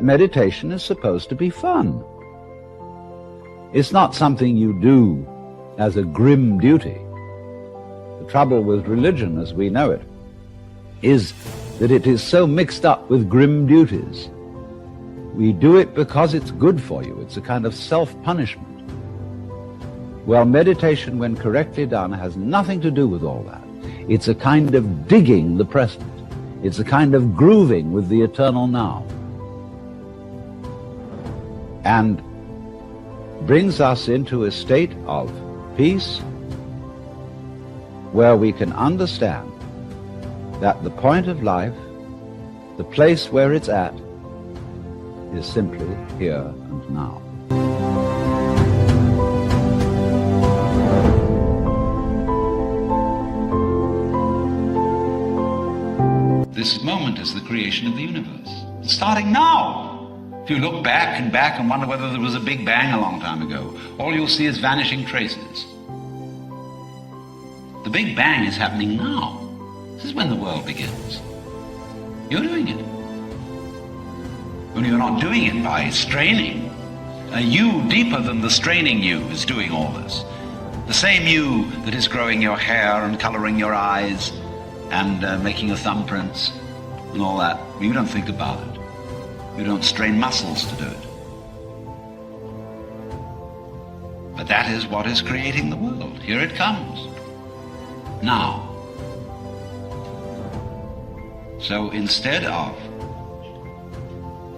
meditation is supposed to be fun. It's not something you do as a grim duty. The trouble with religion as we know it is that it is so mixed up with grim duties. We do it because it's good for you. It's a kind of self-punishment. Well, meditation, when correctly done, has nothing to do with all that. It's a kind of digging the present. It's a kind of grooving with the eternal now. And brings us into a state of peace where we can understand that the point of life, the place where it's at, is simply here and now. This moment is the creation of the universe. It's starting now. If you look back and wonder whether there was a big bang a long time ago, all you'll see is vanishing traces. The big bang is happening now. This is when the world begins. You're doing it. Only you're not doing it by straining. A you deeper than the straining you is doing all this. The same you that is growing your hair and coloring your eyes and making your thumbprints and all that. You don't think about it. You don't strain muscles to do it. But that is what is creating the world. Here it comes. Now. So instead of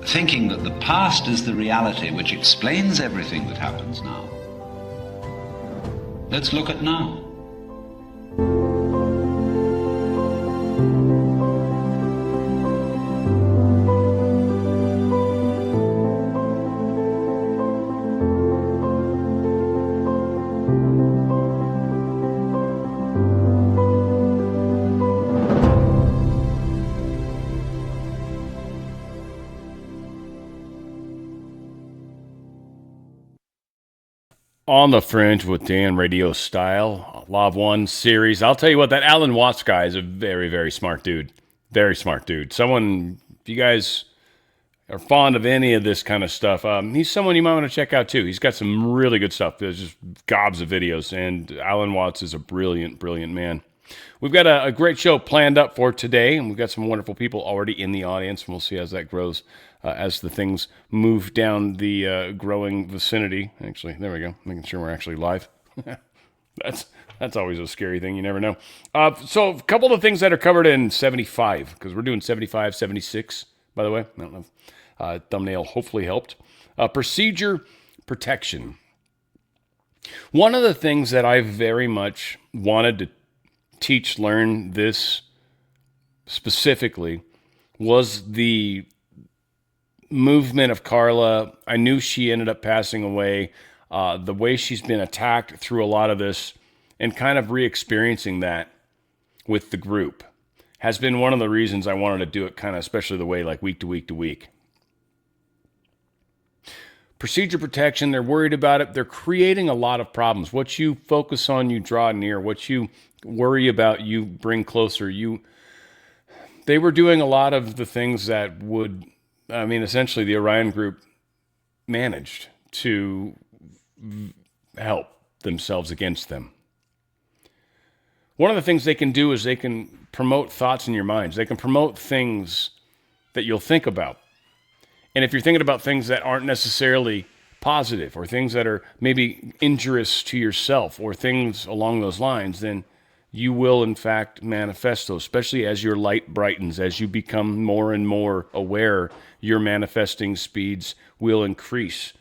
thinking that the past is the reality which explains everything that happens now, let's look at now. On the Fringe with Dan, RadioStyle, Law of One series. I'll tell you what, that Alan Watts guy is a very, very smart dude. Very smart dude. Someone, if you guys are fond of any of this kind of stuff, he's someone you might want to check out too. He's got some really good stuff. There's just gobs of videos, and Alan Watts is a brilliant, brilliant man. We've got a great show planned up for today, and we've got some wonderful people already in the audience, and we'll see as that grows. As the things move down the growing vicinity. Actually, there we go. Making sure we're actually live. That's always a scary thing. You never know. So a couple of things that are covered in 75, because we're doing 75, 76, by the way. I don't know. Thumbnail hopefully helped. Procedure protection. One of the things that I very much wanted to learn this specifically was the movement of Carla. I knew she ended up passing away. The way she's been attacked through a lot of this and kind of re-experiencing that with the group has been one of the reasons I wanted to do it, kind of especially the way like week to week to week. Procedure protection, they're worried about it. They're creating a lot of problems. What you focus on, you draw near. What you worry about, you bring closer. They were doing a lot of the things that would, essentially the Orion group managed to help themselves against them. One of the things they can do is they can promote thoughts in your minds. They can promote things that you'll think about. And if you're thinking about things that aren't necessarily positive or things that are maybe injurious to yourself or things along those lines, then you will, in fact, manifest those, especially as your light brightens. As you become more and more aware, your manifesting speeds will increase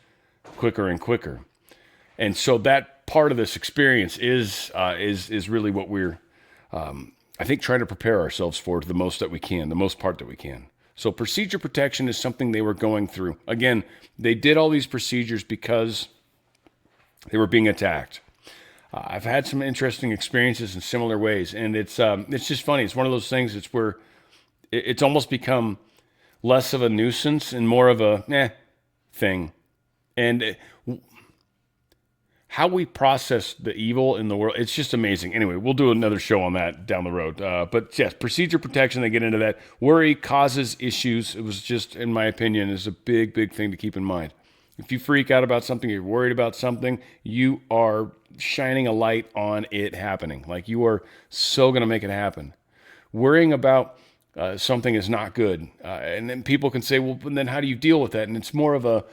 quicker and quicker. And so that part of this experience is really what we're, I think, trying to prepare ourselves for the most that we can, the most part that we can. So procedure protection is something they were going through. Again, they did all these procedures because they were being attacked. I've had some interesting experiences in similar ways, and it's just funny. It's one of those things. It's where it's almost become less of a nuisance and more of a thing. And how we process the evil in the world, it's just amazing. Anyway, we'll do another show on that down the road. But yes, procedure protection, they get into that. Worry causes issues. It was just, in my opinion, is a big, big thing to keep in mind. If you freak out about something, you're worried about something, you are shining a light on it happening. Like, you are so going to make it happen. Worrying about something is not good. And then people can say, well, then how do you deal with that? And it's more of a,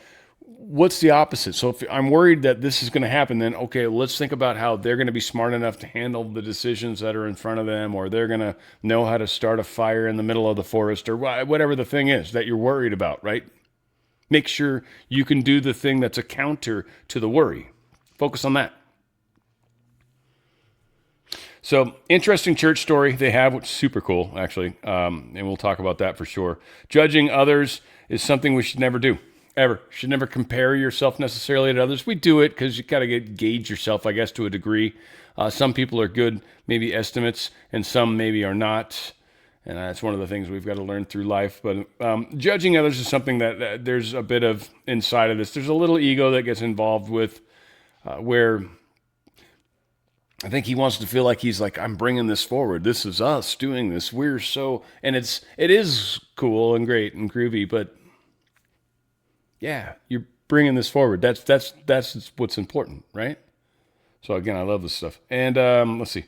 what's the opposite? So if I'm worried that this is going to happen, then okay, let's think about how they're going to be smart enough to handle the decisions that are in front of them, or they're going to know how to start a fire in the middle of the forest, or whatever the thing is that you're worried about, right? Make sure you can do the thing that's a counter to the worry. Focus on that. So, interesting church story they have, which is super cool, actually, and we'll talk about that for sure. Judging others is something we should never do. Ever. Should never compare yourself necessarily to others. We do it because you got to gauge yourself, I guess, to a degree. Some people are good, maybe estimates, and some maybe are not. And that's one of the things we've got to learn through life. But judging others is something that there's a bit of inside of this. There's a little ego that gets involved with where I think he wants to feel like he's like, I'm bringing this forward. This is us doing this. We're so, and it is cool and great and groovy, but yeah, you're bringing this forward. That's what's important, right? So again, I love this stuff. And let's see.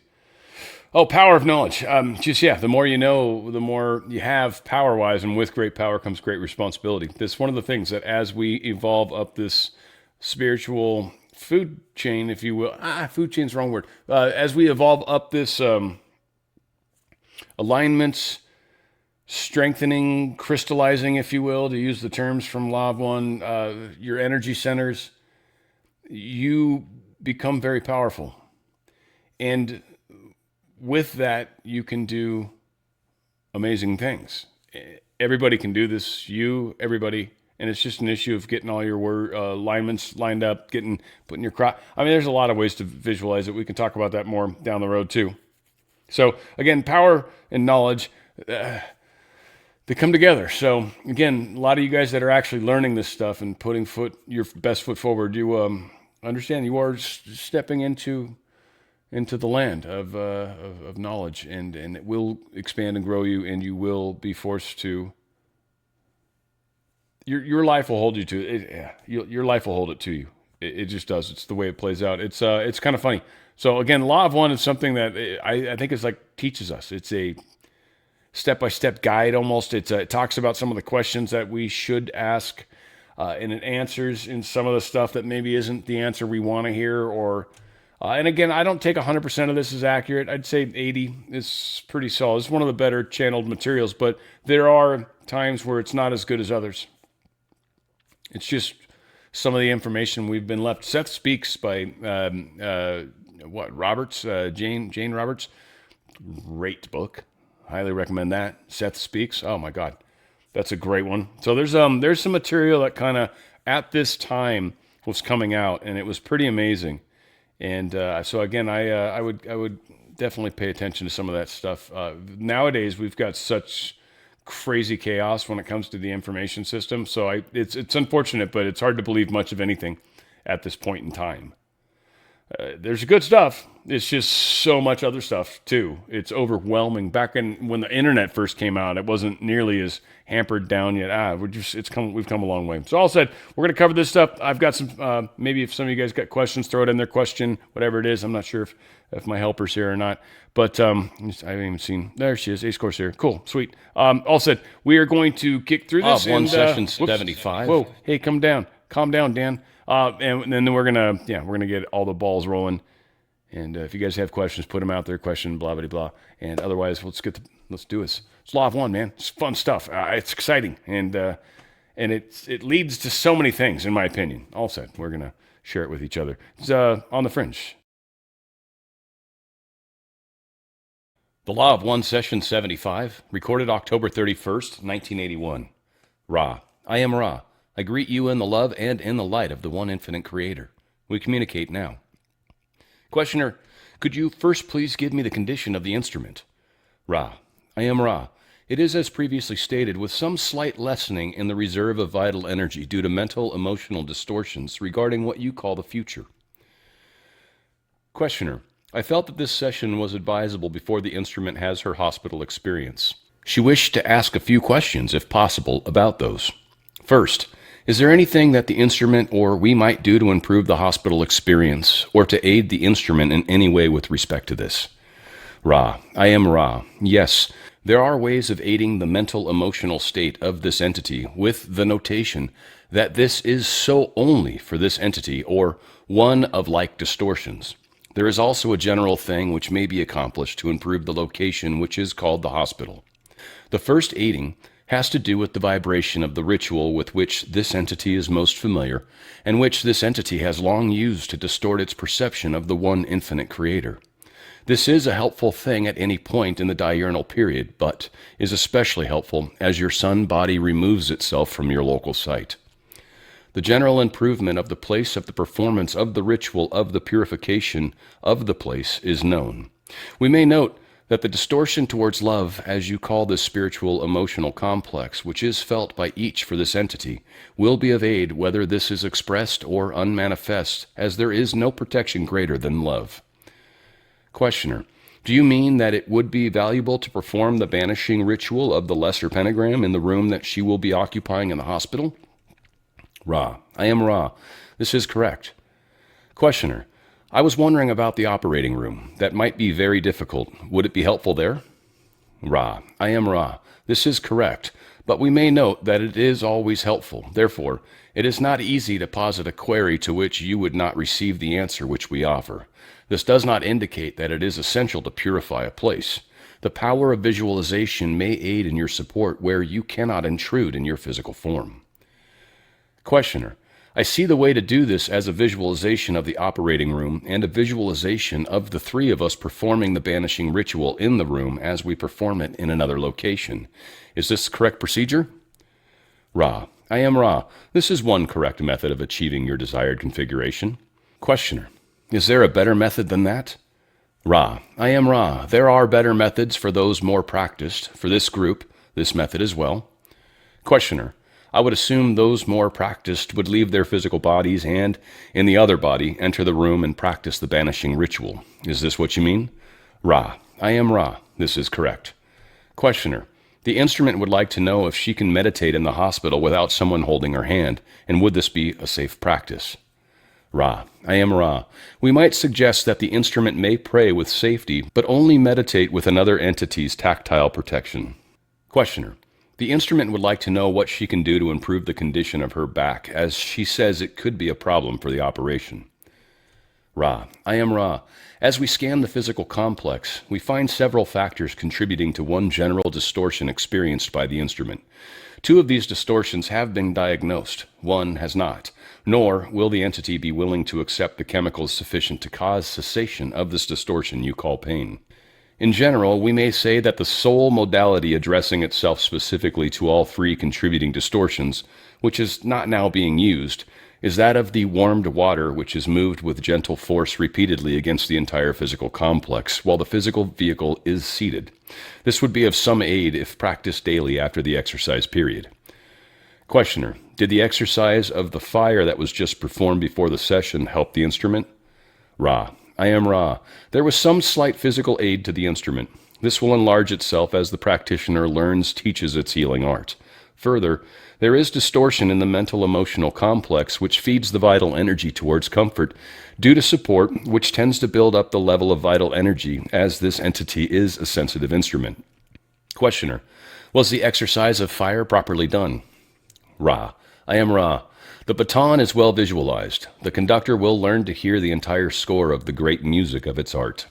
Oh, power of knowledge. The more you know, the more you have power-wise, and with great power comes great responsibility. This is one of the things that as we evolve up this spiritual food chain, if you will. Food chain's the wrong word. As we evolve up this alignments, strengthening, crystallizing, if you will, to use the terms from Law of One, your energy centers, you become very powerful. And with that, you can do amazing things. Everybody can do this, everybody. And it's just an issue of getting all your alignments lined up, putting your crop. I mean, there's a lot of ways to visualize it. We can talk about that more down the road too. So again, power and knowledge, they come together. So again, a lot of you guys that are actually learning this stuff and putting your best foot forward, you understand you are stepping into the land of knowledge, and it will expand and grow you, and you will be forced to. Your life will hold you to it. Yeah, your life will hold it to you. It just does. It's the way it plays out. It's kind of funny. So again, Law of One is something that I think is like teaches us. It's a step-by-step guide almost. It talks about some of the questions that we should ask, and it answers in some of the stuff that maybe isn't the answer we want to hear. Or and again, I don't take 100% of this as accurate. I'd say 80 is pretty solid. It's one of the better channeled materials, but there are times where it's not as good as others. It's just some of the information we've been left. Seth Speaks by Roberts, Jane Roberts. Great book. Highly recommend that. Seth Speaks. Oh my God, that's a great one. So there's some material that kind of at this time was coming out, and it was pretty amazing. And so again, I would definitely pay attention to some of that stuff. Nowadays, we've got such crazy chaos when it comes to the information system. So it's unfortunate, but it's hard to believe much of anything at this point in time. There's good stuff. It's just so much other stuff too. It's overwhelming. Back when the internet first came out, it wasn't nearly as hampered down yet. We've come a long way. So all said, we're going to cover this stuff. I've got some, maybe if some of you guys got questions, throw it in their question, whatever it is. I'm not sure if my helper's here or not, but I haven't even seen, there she is, Ace Course here. Cool, sweet. All said, we are going to kick through this. One session 75. Whoa, hey, calm down, Dan. And then we're gonna get all the balls rolling. And if you guys have questions, put them out there. Question, blah blah blah. And otherwise, let's do this. It's Law of One, man. It's fun stuff. It's exciting, and it leads to so many things, in my opinion. All said, we're gonna share it with each other. It's on the Fringe. The Law of One, Session 75, recorded October 31st, 1981. Ra. I am Ra. I greet you in the love and in the light of the one infinite creator. We communicate now. Questioner, could you first please give me the condition of the instrument? Ra. I am Ra. It is as previously stated, with some slight lessening in the reserve of vital energy due to mental emotional distortions regarding what you call the future. Questioner. I felt that this session was advisable before the instrument has her hospital experience. She wished to ask a few questions, if possible, about those. First, is there anything that the instrument or we might do to improve the hospital experience or to aid the instrument in any way with respect to this? Ra. I am Ra. Yes, there are ways of aiding the mental emotional state of this entity with the notation that this is so only for this entity or one of like distortions. There is also a general thing which may be accomplished to improve the location which is called the hospital. The first aiding has to do with the vibration of the ritual with which this entity is most familiar and which this entity has long used to distort its perception of the one infinite creator. This is a helpful thing at any point in the diurnal period, but is especially helpful as your sun body removes itself from your local site. The general improvement of the place of the performance of the ritual of the purification of the place is known. We may note that the distortion towards love, as you call this spiritual emotional complex, which is felt by each for this entity, will be of aid whether this is expressed or unmanifest, as there is no protection greater than love. Questioner. Do you mean that it would be valuable to perform the banishing ritual of the lesser pentagram in the room that she will be occupying in the hospital? Ra. I am Ra. This is correct. Questioner. I was wondering about the operating room. That might be very difficult. Would it be helpful there? Ra. I am Ra. This is correct, but we may note that it is always helpful. Therefore, it is not easy to posit a query to which you would not receive the answer which we offer. This does not indicate that it is essential to purify a place. The power of visualization may aid in your support where you cannot intrude in your physical form. Questioner. I see the way to do this as a visualization of the operating room and a visualization of the three of us performing the banishing ritual in the room as we perform it in another location. Is this the correct procedure? Ra. I am Ra. This is one correct method of achieving your desired configuration. Questioner. Is there a better method than that? Ra. I am Ra. There are better methods for those more practiced. For this group, this method as well. Questioner. I would assume those more practiced would leave their physical bodies and, in the other body, enter the room and practice the banishing ritual. Is this what you mean? Ra. I am Ra. This is correct. Questioner. The instrument would like to know if she can meditate in the hospital without someone holding her hand, and would this be a safe practice? Ra. I am Ra. We might suggest that the instrument may pray with safety, but only meditate with another entity's tactile protection. Questioner. The instrument would like to know what she can do to improve the condition of her back, as she says it could be a problem for the operation. Ra. I am Ra. As we scan the physical complex, we find several factors contributing to one general distortion experienced by the instrument. Two of these distortions have been diagnosed. One has not, nor will the entity be willing to accept the chemicals sufficient to cause cessation of this distortion you call pain. In general, we may say that the sole modality addressing itself specifically to all three contributing distortions, which is not now being used, is that of the warmed water which is moved with gentle force repeatedly against the entire physical complex while the physical vehicle is seated. This would be of some aid if practiced daily after the exercise period. Questioner. Did the exercise of the fire that was just performed before the session help the instrument? Ra. I am Ra. There was some slight physical aid to the instrument. This will enlarge itself as the practitioner teaches its healing art. Further, there is distortion in the mental-emotional complex which feeds the vital energy towards comfort due to support, which tends to build up the level of vital energy as this entity is a sensitive instrument. Questioner. Was the exercise of fire properly done? Ra. I am Ra. The baton is well visualized. The conductor will learn to hear the entire score of the great music of its art.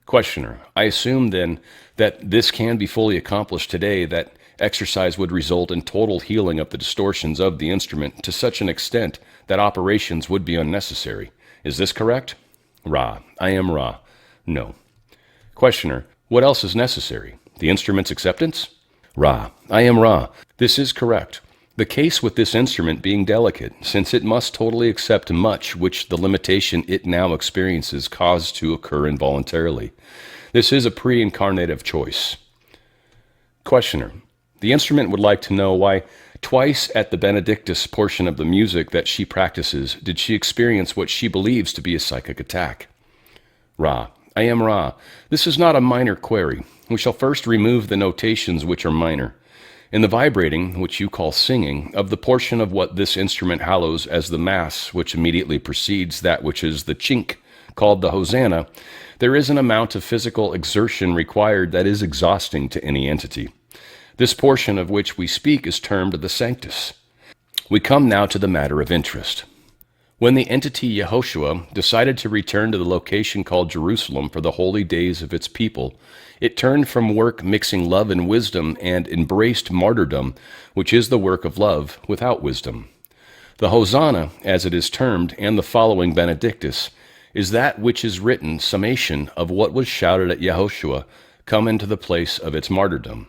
Questioner. I assume then that this can be fully accomplished today, that exercise would result in total healing of the distortions of the instrument to such an extent that operations would be unnecessary. Is this correct? Ra. I am Ra. No. Questioner. What else is necessary? The instrument's acceptance? Ra. I am Ra. This is correct. The case with this instrument being delicate, since it must totally accept much which the limitation it now experiences caused to occur involuntarily. This is a pre-incarnative choice. Questioner. The instrument would like to know why twice at the Benedictus portion of the music that she practices did she experience what she believes to be a psychic attack. Ra. I am Ra. This is not a minor query. We shall first remove the notations which are minor. In the vibrating, which you call singing, of the portion of what this instrument hallows as the mass which immediately precedes that which is the chink, called the hosanna, there is an amount of physical exertion required that is exhausting to any entity. This portion of which we speak is termed the sanctus. We come now to the matter of interest. When the entity Yehoshua decided to return to the location called Jerusalem for the holy days of its people, it turned from work mixing love and wisdom and embraced martyrdom, which is the work of love without wisdom. The Hosanna, as it is termed, and the following Benedictus, is that which is written summation of what was shouted at Yehoshua, come into the place of its martyrdom.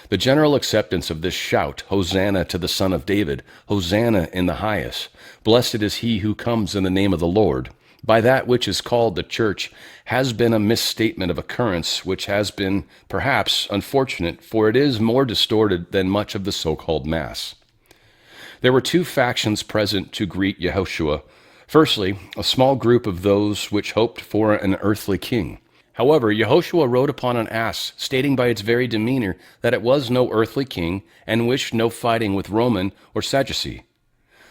The general acceptance of this shout, Hosanna to the Son of David, Hosanna in the highest, blessed is he who comes in the name of the Lord, by that which is called the Church, has been a misstatement of occurrence, which has been, perhaps, unfortunate, for it is more distorted than much of the so-called Mass. There were two factions present to greet Yehoshua. Firstly, a small group of those which hoped for an earthly king. However, Yehoshua rode upon an ass, stating by its very demeanor that it was no earthly king, and wished no fighting with Roman or Sadducee.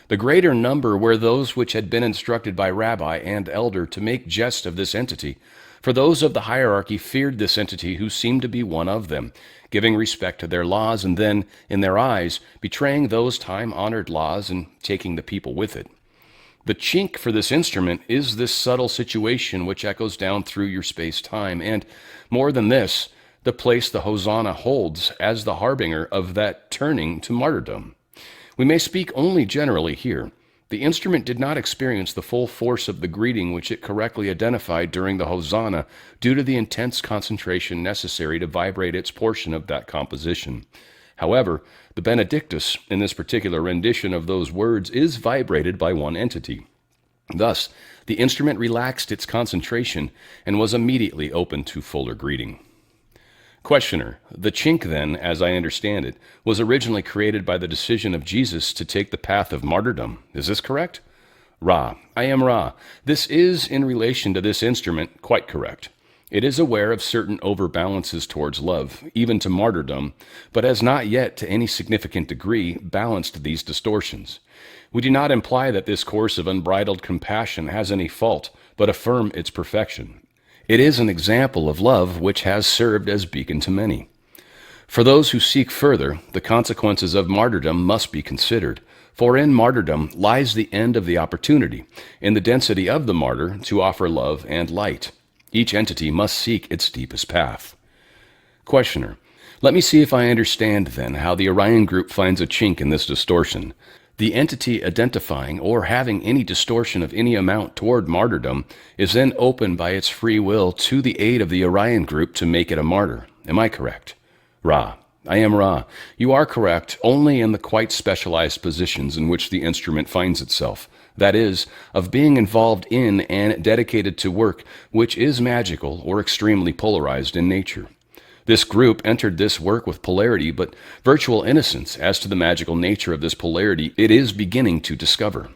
The greater number were those which had been instructed by rabbi and elder to make jest of this entity, for those of the hierarchy feared this entity who seemed to be one of them, giving respect to their laws and then, in their eyes, betraying those time-honored laws and taking the people with it. The chink for this instrument is this subtle situation which echoes down through your space-time, and, more than this, the place the hosanna holds as the harbinger of that turning to martyrdom. We may speak only generally here. The instrument did not experience the full force of the greeting which it correctly identified during the hosanna due to the intense concentration necessary to vibrate its portion of that composition. However, the Benedictus, in this particular rendition of those words, is vibrated by one entity. Thus, the instrument relaxed its concentration and was immediately open to fuller greeting. Questioner: the chink, then, as I understand it, was originally created by the decision of Jesus to take the path of martyrdom. Is this correct? Ra: I am Ra. This is, in relation to this instrument, quite correct. It is aware of certain overbalances towards love, even to martyrdom, but has not yet, to any significant degree, balanced these distortions. We do not imply that this course of unbridled compassion has any fault, but affirm its perfection. It is an example of love which has served as beacon to many. For those who seek further, the consequences of martyrdom must be considered, for in martyrdom lies the end of the opportunity, in the density of the martyr, to offer love and light. Each entity must seek its deepest path. Questioner: let me see if I understand, then, how the Orion group finds a chink in this distortion. The entity identifying or having any distortion of any amount toward martyrdom is then open by its free will to the aid of the Orion group to make it a martyr. Am I correct? Ra: I am Ra. You are correct only in the quite specialized positions in which the instrument finds itself. That is, of being involved in and dedicated to work which is magical or extremely polarized in nature. This group entered this work with polarity, but virtual innocence as to the magical nature of this polarity it is beginning to discover.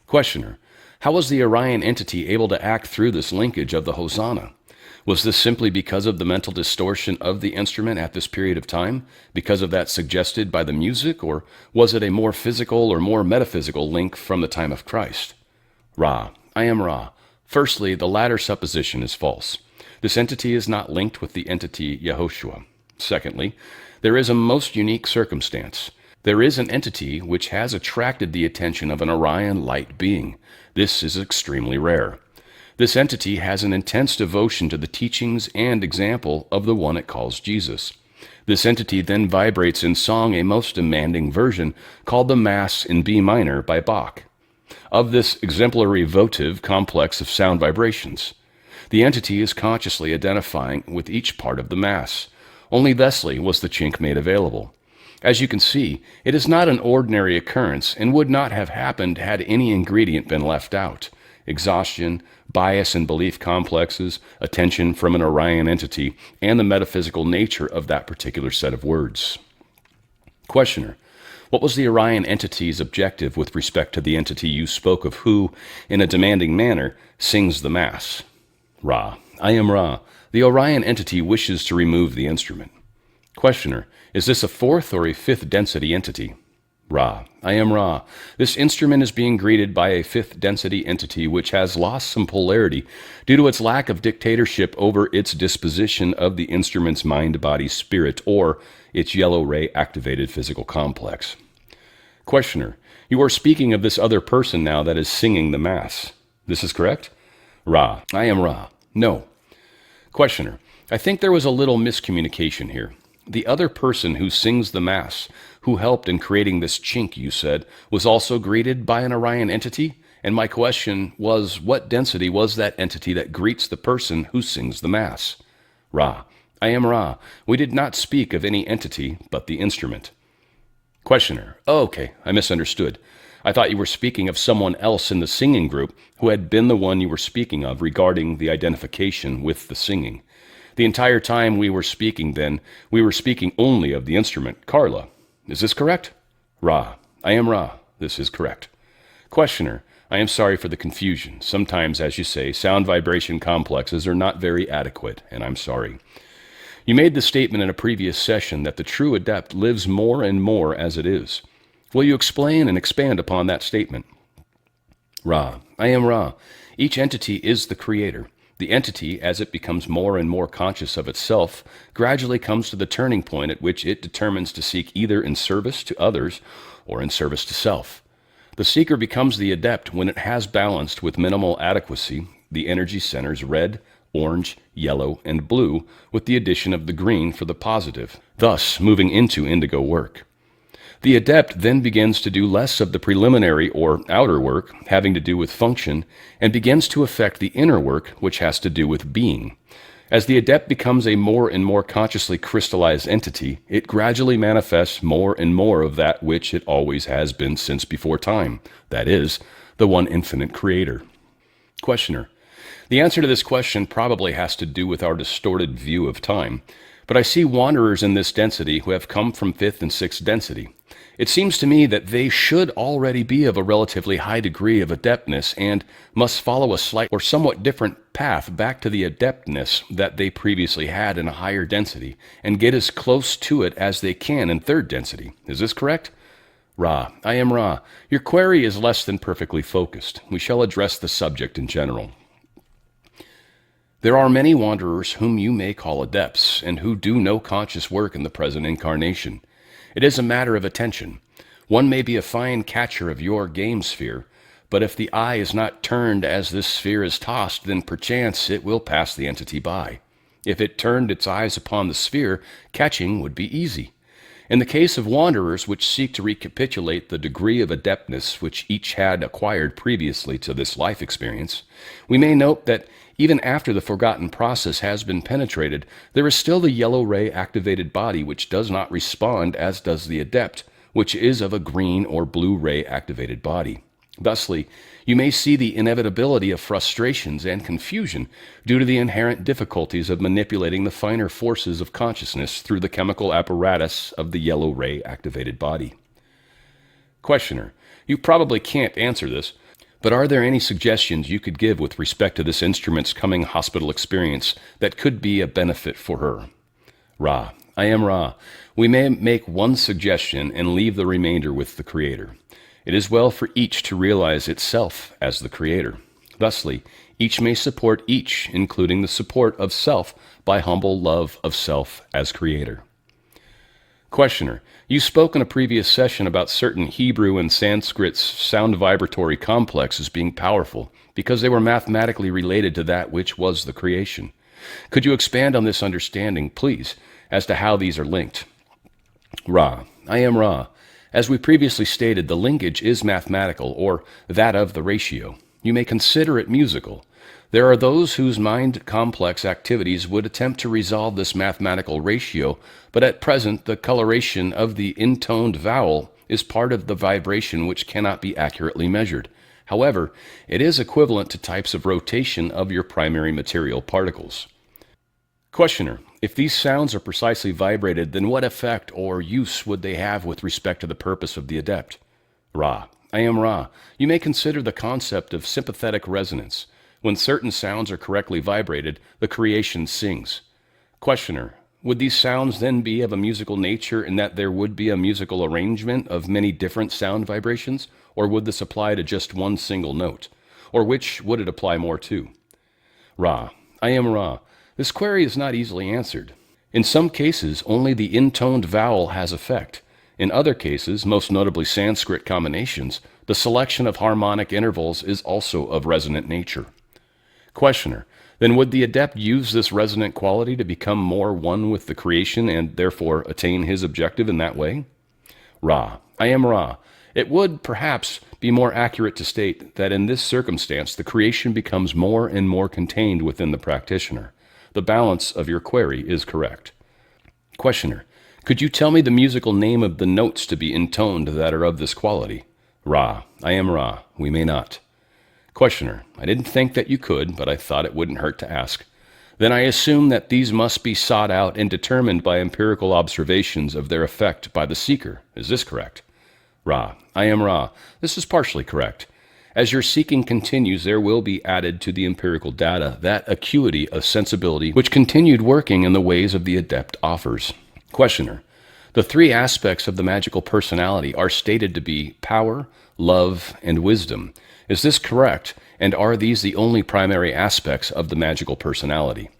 Questioner: how was the Orion entity able to act through this linkage of the hosanna? Was this simply because of the mental distortion of the instrument at this period of time, because of that suggested by the music, or was it a more physical or more metaphysical link from the time of Christ? Ra: I am Ra. Firstly, the latter supposition is false. This entity is not linked with the entity Yehoshua. Secondly, there is a most unique circumstance. There is an entity which has attracted the attention of an Orion light being. This is extremely rare. This entity has an intense devotion to the teachings and example of the one it calls Jesus. This entity then vibrates in song a most demanding version called the Mass in B minor by Bach, of this exemplary votive complex of sound vibrations. The entity is consciously identifying with each part of the Mass. Only thusly was the chink made available. As you can see, it is not an ordinary occurrence and would not have happened had any ingredient been left out. Exhaustion, bias and belief complexes, attention from an Orion entity, and the metaphysical nature of that particular set of words. Questioner: what was the Orion entity's objective with respect to the entity you spoke of who, in a demanding manner, sings the Mass? Ra: I am Ra. The Orion entity wishes to remove the instrument. Questioner, is this a fourth or a fifth density entity? Ra, I am Ra. This instrument is being greeted by a fifth density entity which has lost some polarity due to its lack of dictatorship over its disposition of the instrument's mind-body-spirit, or its yellow ray activated physical complex. Questioner, you are speaking of this other person now that is singing the Mass. This is correct? Ra, I am Ra. No. Questioner, I think there was a little miscommunication here. The other person who sings the Mass, who helped in creating this chink, you said, was also greeted by an Orion entity? And my question was, what density was that entity that greets the person who sings the Mass? Ra, I am Ra. We did not speak of any entity but the instrument. Questioner, oh, okay, I misunderstood. I thought you were speaking of someone else in the singing group who had been the one you were speaking of regarding the identification with the singing. The entire time we were speaking then, we were speaking only of the instrument, Carla. Is this correct? Ra, I am Ra. This is correct. Questioner, I am sorry for the confusion. Sometimes, as you say, sound vibration complexes are not very adequate, and I'm sorry. You made the statement in a previous session that the true adept lives more and more as it is. Will you explain and expand upon that statement? Ra, I am Ra. Each entity is the creator. The entity, as it becomes more and more conscious of itself, gradually comes to the turning point at which it determines to seek either in service to others or in service to self. The seeker becomes the adept when it has balanced with minimal adequacy the energy centers red, orange, yellow, and blue, with the addition of the green for the positive, thus moving into indigo work. The adept then begins to do less of the preliminary or outer work having to do with function and begins to affect the inner work which has to do with being. As the adept becomes a more and more consciously crystallized entity, it gradually manifests more and more of that which it always has been since before time, that is, the one infinite creator. Questioner, the answer to this question probably has to do with our distorted view of time, but I see wanderers in this density who have come from fifth and sixth density. It seems to me that they should already be of a relatively high degree of adeptness and must follow a slight or somewhat different path back to the adeptness that they previously had in a higher density and get as close to it as they can in third density. Is this correct? Ra, I am Ra. Your query is less than perfectly focused. We shall address the subject in general. There are many wanderers whom you may call adepts and who do no conscious work in the present incarnation. It is a matter of attention. One may be a fine catcher of your game sphere, but if the eye is not turned as this sphere is tossed, then perchance it will pass the entity by. If it turned its eyes upon the sphere, catching would be easy. In the case of wanderers which seek to recapitulate the degree of adeptness which each had acquired previously to this life experience, we may note that even after the forgotten process has been penetrated, there is still the yellow ray activated body which does not respond as does the adept, which is of a green or blue ray activated body. Thusly, you may see the inevitability of frustrations and confusion due to the inherent difficulties of manipulating the finer forces of consciousness through the chemical apparatus of the yellow ray activated body. Questioner, you probably can't answer this, but are there any suggestions you could give with respect to this instrument's coming hospital experience that could be a benefit for her? Ra, I am Ra. We may make one suggestion and leave the remainder with the Creator. It is well for each to realize itself as the Creator. Thusly, each may support each, including the support of self by humble love of self as Creator. Questioner, you spoke in a previous session about certain Hebrew and Sanskrit's sound vibratory complexes being powerful because they were mathematically related to that which was the creation. Could you expand on this understanding, please, as to how these are linked? Ra, I am Ra. As we previously stated, the linkage is mathematical, or that of the ratio. You may consider it musical. There are those whose mind-complex activities would attempt to resolve this mathematical ratio, but at present the coloration of the intoned vowel is part of the vibration which cannot be accurately measured. However, it is equivalent to types of rotation of your primary material particles. Questioner, if these sounds are precisely vibrated, then what effect or use would they have with respect to the purpose of the adept? Ra, I am Ra. You may consider the concept of sympathetic resonance. When certain sounds are correctly vibrated, the creation sings. Questioner: would these sounds then be of a musical nature in that there would be a musical arrangement of many different sound vibrations, or would this apply to just one single note? Or which would it apply more to? Ra: I am Ra. This query is not easily answered. In some cases, only the intoned vowel has effect. In other cases, most notably Sanskrit combinations, the selection of harmonic intervals is also of resonant nature. Questioner: then would the adept use this resonant quality to become more one with the creation and therefore attain his objective in that way? Ra: I am Ra. It would, perhaps, be more accurate to state that in this circumstance the creation becomes more and more contained within the practitioner. The balance of your query is correct. Questioner: could you tell me the musical name of the notes to be intoned that are of this quality? Ra: I am Ra. We may not. Questioner: I didn't think that you could, but I thought it wouldn't hurt to ask. Then I assume that these must be sought out and determined by empirical observations of their effect by the seeker. Is this correct? Ra: I am Ra. This is partially correct. As your seeking continues, there will be added to the empirical data that acuity of sensibility which continued working in the ways of the adept offers. Questioner: the three aspects of the magical personality are stated to be power, love, and wisdom. Is this correct, and are these the only primary aspects of the magical personality?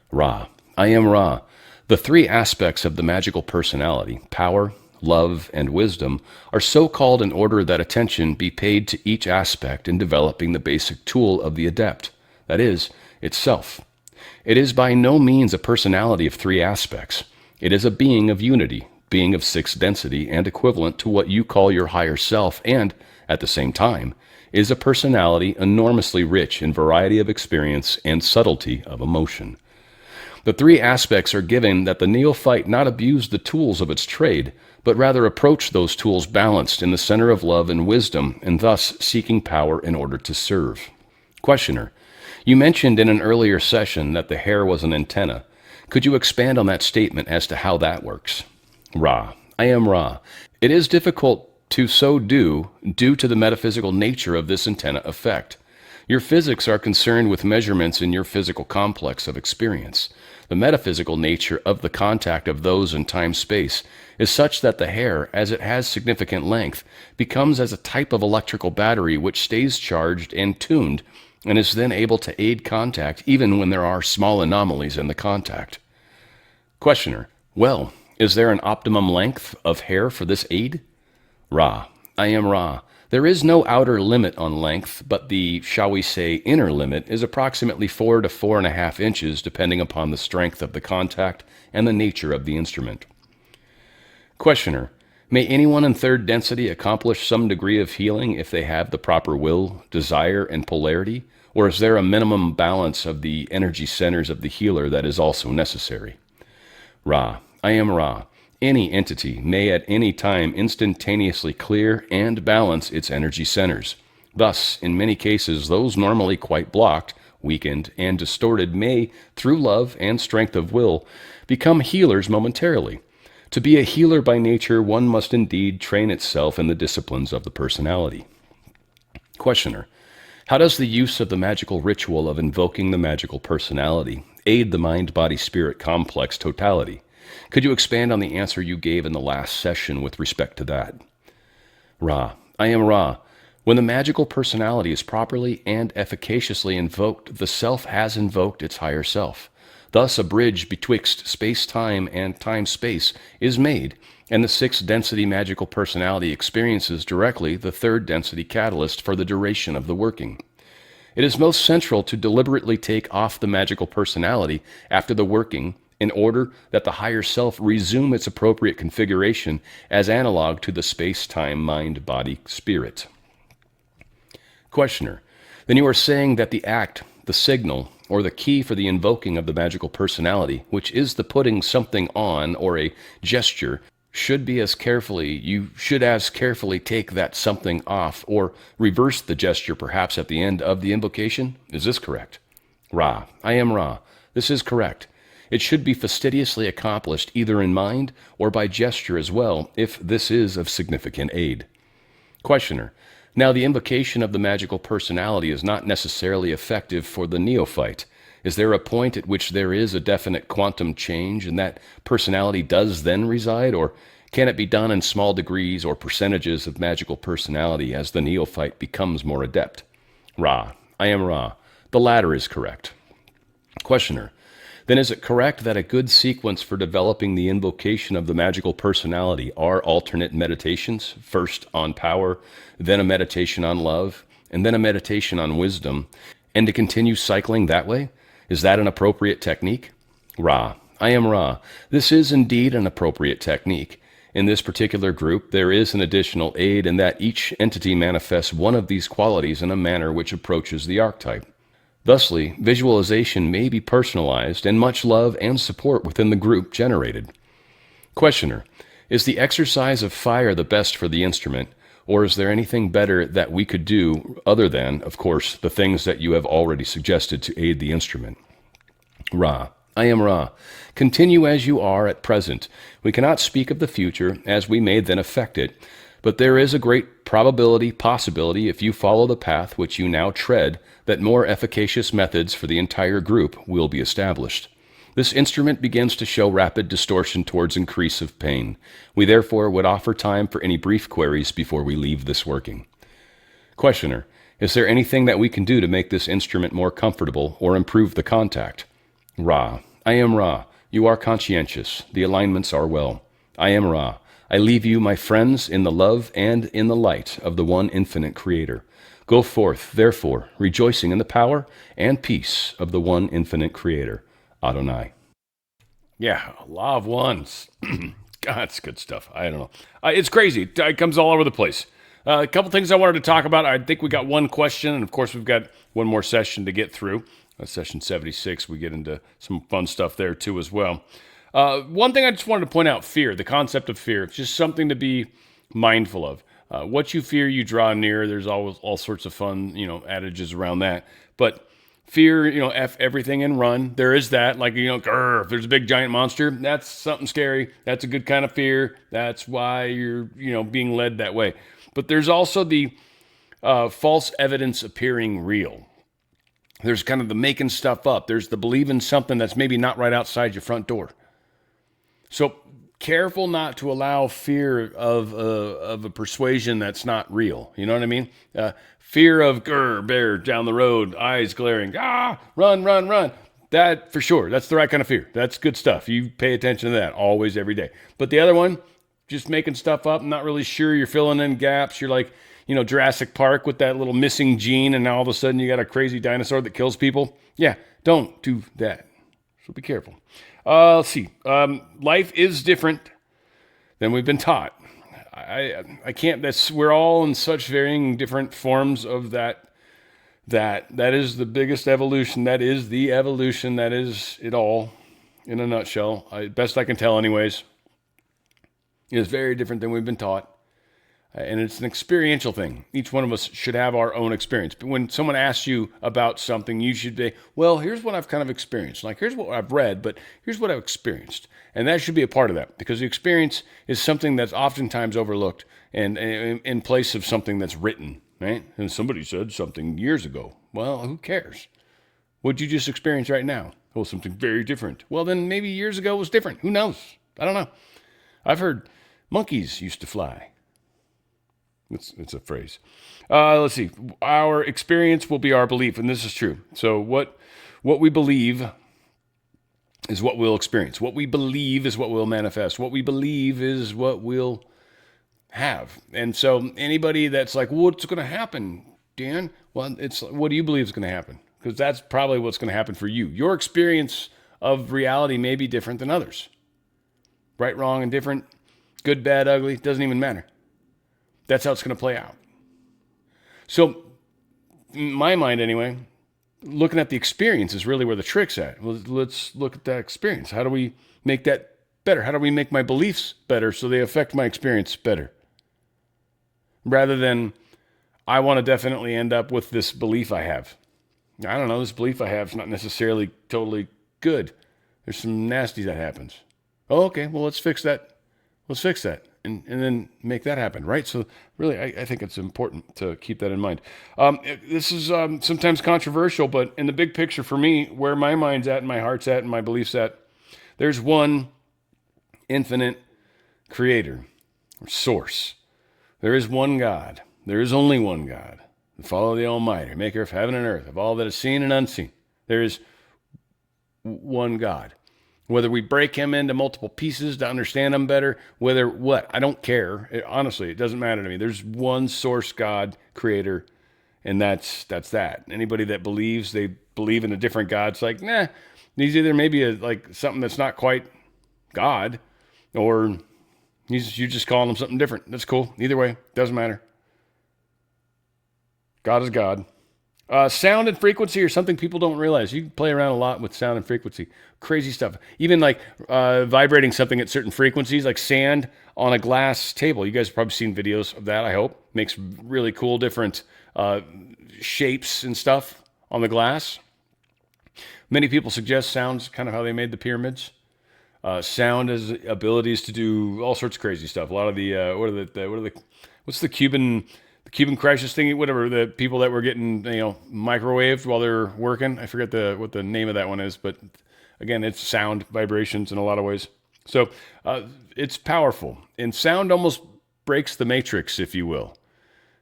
Ra: I am Ra. The three aspects of the magical personality, power, love, and wisdom, are so called in order that attention be paid to each aspect in developing the basic tool of the adept, that is, itself. It is by no means a personality of three aspects. It is a being of unity, being of sixth density, and equivalent to what you call your higher self, and, at the same time, is a personality enormously rich in variety of experience and subtlety of emotion. The three aspects are given that the neophyte not abuse the tools of its trade, but rather approach those tools balanced in the center of love and wisdom, and thus seeking power in order to serve. Questioner: you mentioned in an earlier session that the hair was an antenna. Could you expand on that statement as to how that works? Ra: I am Ra. It is difficult to so do due to the metaphysical nature of this antenna effect. Your physics are concerned with measurements in your physical complex of experience. The metaphysical nature of the contact of those in time-space is such that the hair, as it has significant length, becomes as a type of electrical battery which stays charged and tuned and is then able to aid contact even when there are small anomalies in the contact. Questioner: well, is there an optimum length of hair for this aid? Ra: I am Ra. There is no outer limit on length, but the, shall we say, inner limit is approximately 4 to 4.5 inches, depending upon the strength of the contact and the nature of the instrument. Questioner: may anyone in third density accomplish some degree of healing if they have the proper will, desire, and polarity, or is there a minimum balance of the energy centers of the healer that is also necessary? Ra: I am Ra. Any entity may at any time instantaneously clear and balance its energy centers. Thus, in many cases, those normally quite blocked, weakened, and distorted may, through love and strength of will, become healers momentarily. To be a healer by nature, one must indeed train itself in the disciplines of the personality. Questioner: how does the use of the magical ritual of invoking the magical personality aid the mind-body-spirit complex totality? Could you expand on the answer you gave in the last session with respect to that? Ra: I am Ra. When the magical personality is properly and efficaciously invoked, the self has invoked its higher self. Thus a bridge betwixt space-time and time-space is made, and the sixth density magical personality experiences directly the third density catalyst for the duration of the working. It is most central to deliberately take off the magical personality after the working in order that the higher self resume its appropriate configuration as analog to the space-time mind-body-spirit. Questioner: then you are saying that the act, the signal, or the key for the invoking of the magical personality, which is the putting something on or a gesture, you should as carefully take that something off or reverse the gesture perhaps at the end of the invocation? Is this correct? Ra: I am Ra. This is correct. It should be fastidiously accomplished either in mind or by gesture as well, if this is of significant aid. Questioner: Now, the invocation of the magical personality is not necessarily effective for the neophyte. Is there a point at which there is a definite quantum change and that personality does then reside, or can it be done in small degrees or percentages of magical personality as the neophyte becomes more adept? Ra, I am Ra. The latter is correct. Questioner, then is it correct that a good sequence for developing the invocation of the magical personality are alternate meditations, first on power, then a meditation on love, and then a meditation on wisdom, and to continue cycling that way? Is that an appropriate technique? Ra, I am Ra. This is indeed an appropriate technique. In this particular group, there is an additional aid in that each entity manifests one of these qualities in a manner which approaches the archetype. Thusly, visualization may be personalized and much love and support within the group generated. Questioner, is the exercise of fire the best for the instrument, or is there anything better that we could do other than, of course, the things that you have already suggested to aid the instrument? Ra, I am Ra. Continue as you are at present. We cannot speak of the future, as we may then affect it, but there is a great possibility, if you follow the path which you now tread, that more efficacious methods for the entire group will be established. This instrument begins to show rapid distortion towards increase of pain. We therefore would offer time for any brief queries before we leave this working. Questioner, is there anything that we can do to make this instrument more comfortable or improve the contact? Ra, I am Ra. You are conscientious. The alignments are well. I am Ra. I leave you, my friends, in the love and in the light of the one infinite Creator. Go forth, therefore, rejoicing in the power and peace of the one infinite Creator. Adonai. Yeah, Law of Ones. God, it's good stuff. I don't know. It's crazy. It comes all over the place. A couple things I wanted to talk about. I think we got one question, and of course we've got one more session to get through. Session 76, we get into some fun stuff there too as well. One thing I just wanted to point out, fear, the concept of fear. It's just something to be mindful of. What you fear, you draw near. There's always all sorts of fun, adages around that. But fear, F everything and run. There is that, like, if there's a big giant monster, that's something scary. That's a good kind of fear. That's why you're, being led that way. But there's also the false evidence appearing real. There's kind of the making stuff up. There's the believing something that's maybe not right outside your front door. So careful not to allow fear of a persuasion that's not real. You know what I mean? Fear of bear down the road, eyes glaring, run, run, run. That for sure. That's the right kind of fear. That's good stuff. You pay attention to that always, every day. But the other one, just making stuff up, not really sure, you're filling in gaps. You're like, Jurassic Park with that little missing gene, and now all of a sudden you got a crazy dinosaur that kills people. Yeah, don't do that. So be careful. Let's see. Life is different than we've been taught. I can't. We're all in such varying different forms of that. That is the biggest evolution. That is the evolution. That is it all, in a nutshell. Best I can tell, anyways. It is very different than we've been taught. And it's an experiential thing. Each one of us should have our own experience. But when someone asks you about something, you should say, well, here's what I've kind of experienced. Like, here's what I've read, but here's what I've experienced. And that should be a part of that, because the experience is something that's oftentimes overlooked and in place of something that's written, right? And somebody said something years ago. Well, who cares? What'd you just experience right now? Well, something very different. Well, then maybe years ago was different. Who knows? I don't know. I've heard monkeys used to fly. It's a phrase. Let's see. Our experience will be our belief, and this is true. So what we believe is what we'll experience. What we believe is what we'll manifest. What we believe is what we'll have. And so anybody that's like, what's going to happen, Dan? Well, it's what do you believe is going to happen? Because that's probably what's going to happen for you. Your experience of reality may be different than others. Right, wrong, and different. Good, bad, ugly. Doesn't even matter. That's how it's going to play out. So, in my mind anyway, looking at the experience is really where the trick's at. Well, let's look at that experience. How do we make that better? How do we make my beliefs better so they affect my experience better? Rather than, I want to definitely end up with this belief I have. I don't know, this belief I have is not necessarily totally good. There's some nasty that happens. Oh, okay, well, let's fix that. Let's fix that. and then make that happen, right? So really, I think it's important to keep that in mind. This is sometimes controversial, but in the big picture for me, where my mind's at and my heart's at and my belief's at, there's one infinite creator or source. There is one God. There is only one God. Follow the Almighty, maker of heaven and earth, of all that is seen and unseen. There is one God. Whether we break him into multiple pieces to understand him better, whether what, I don't care. Honestly, it doesn't matter to me. There's one source God, creator, and that's that. Anybody that believes they believe in a different God, it's like, nah, he's either maybe like something that's not quite God, or you just calling him something different. That's cool. Either way, doesn't matter. God is God. Sound and frequency are something people don't realize. You can play around a lot with sound and frequency. Crazy stuff. Even like vibrating something at certain frequencies, like sand on a glass table. You guys have probably seen videos of that, I hope. Makes really cool different shapes and stuff on the glass. Many people suggest sound's kind of how they made the pyramids. Sound has abilities to do all sorts of crazy stuff. A lot of the what's the Cuban crisis thing, whatever, the people that were getting, microwaved while they're working. I forget what the name of that one is, but again, it's sound vibrations in a lot of ways. So it's powerful, and sound almost breaks the matrix, if you will.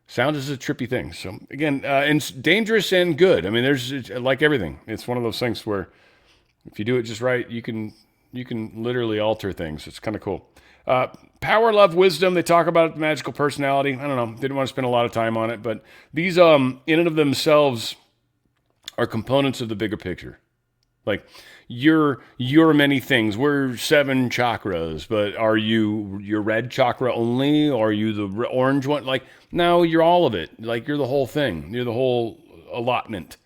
Sound is a trippy thing. So again, and it's dangerous and good. I mean, there's like everything. It's one of those things where if you do it just right, you can literally alter things. It's kind of cool. Power, love, wisdom. They talk about magical personality. I don't know. Didn't want to spend a lot of time on it, but these, in and of themselves, are components of the bigger picture. Like you're many things. We're 7 chakras, but are you your red chakra only? Or are you the orange one? Like, no, you're all of it. Like you're the whole thing. You're the whole allotment.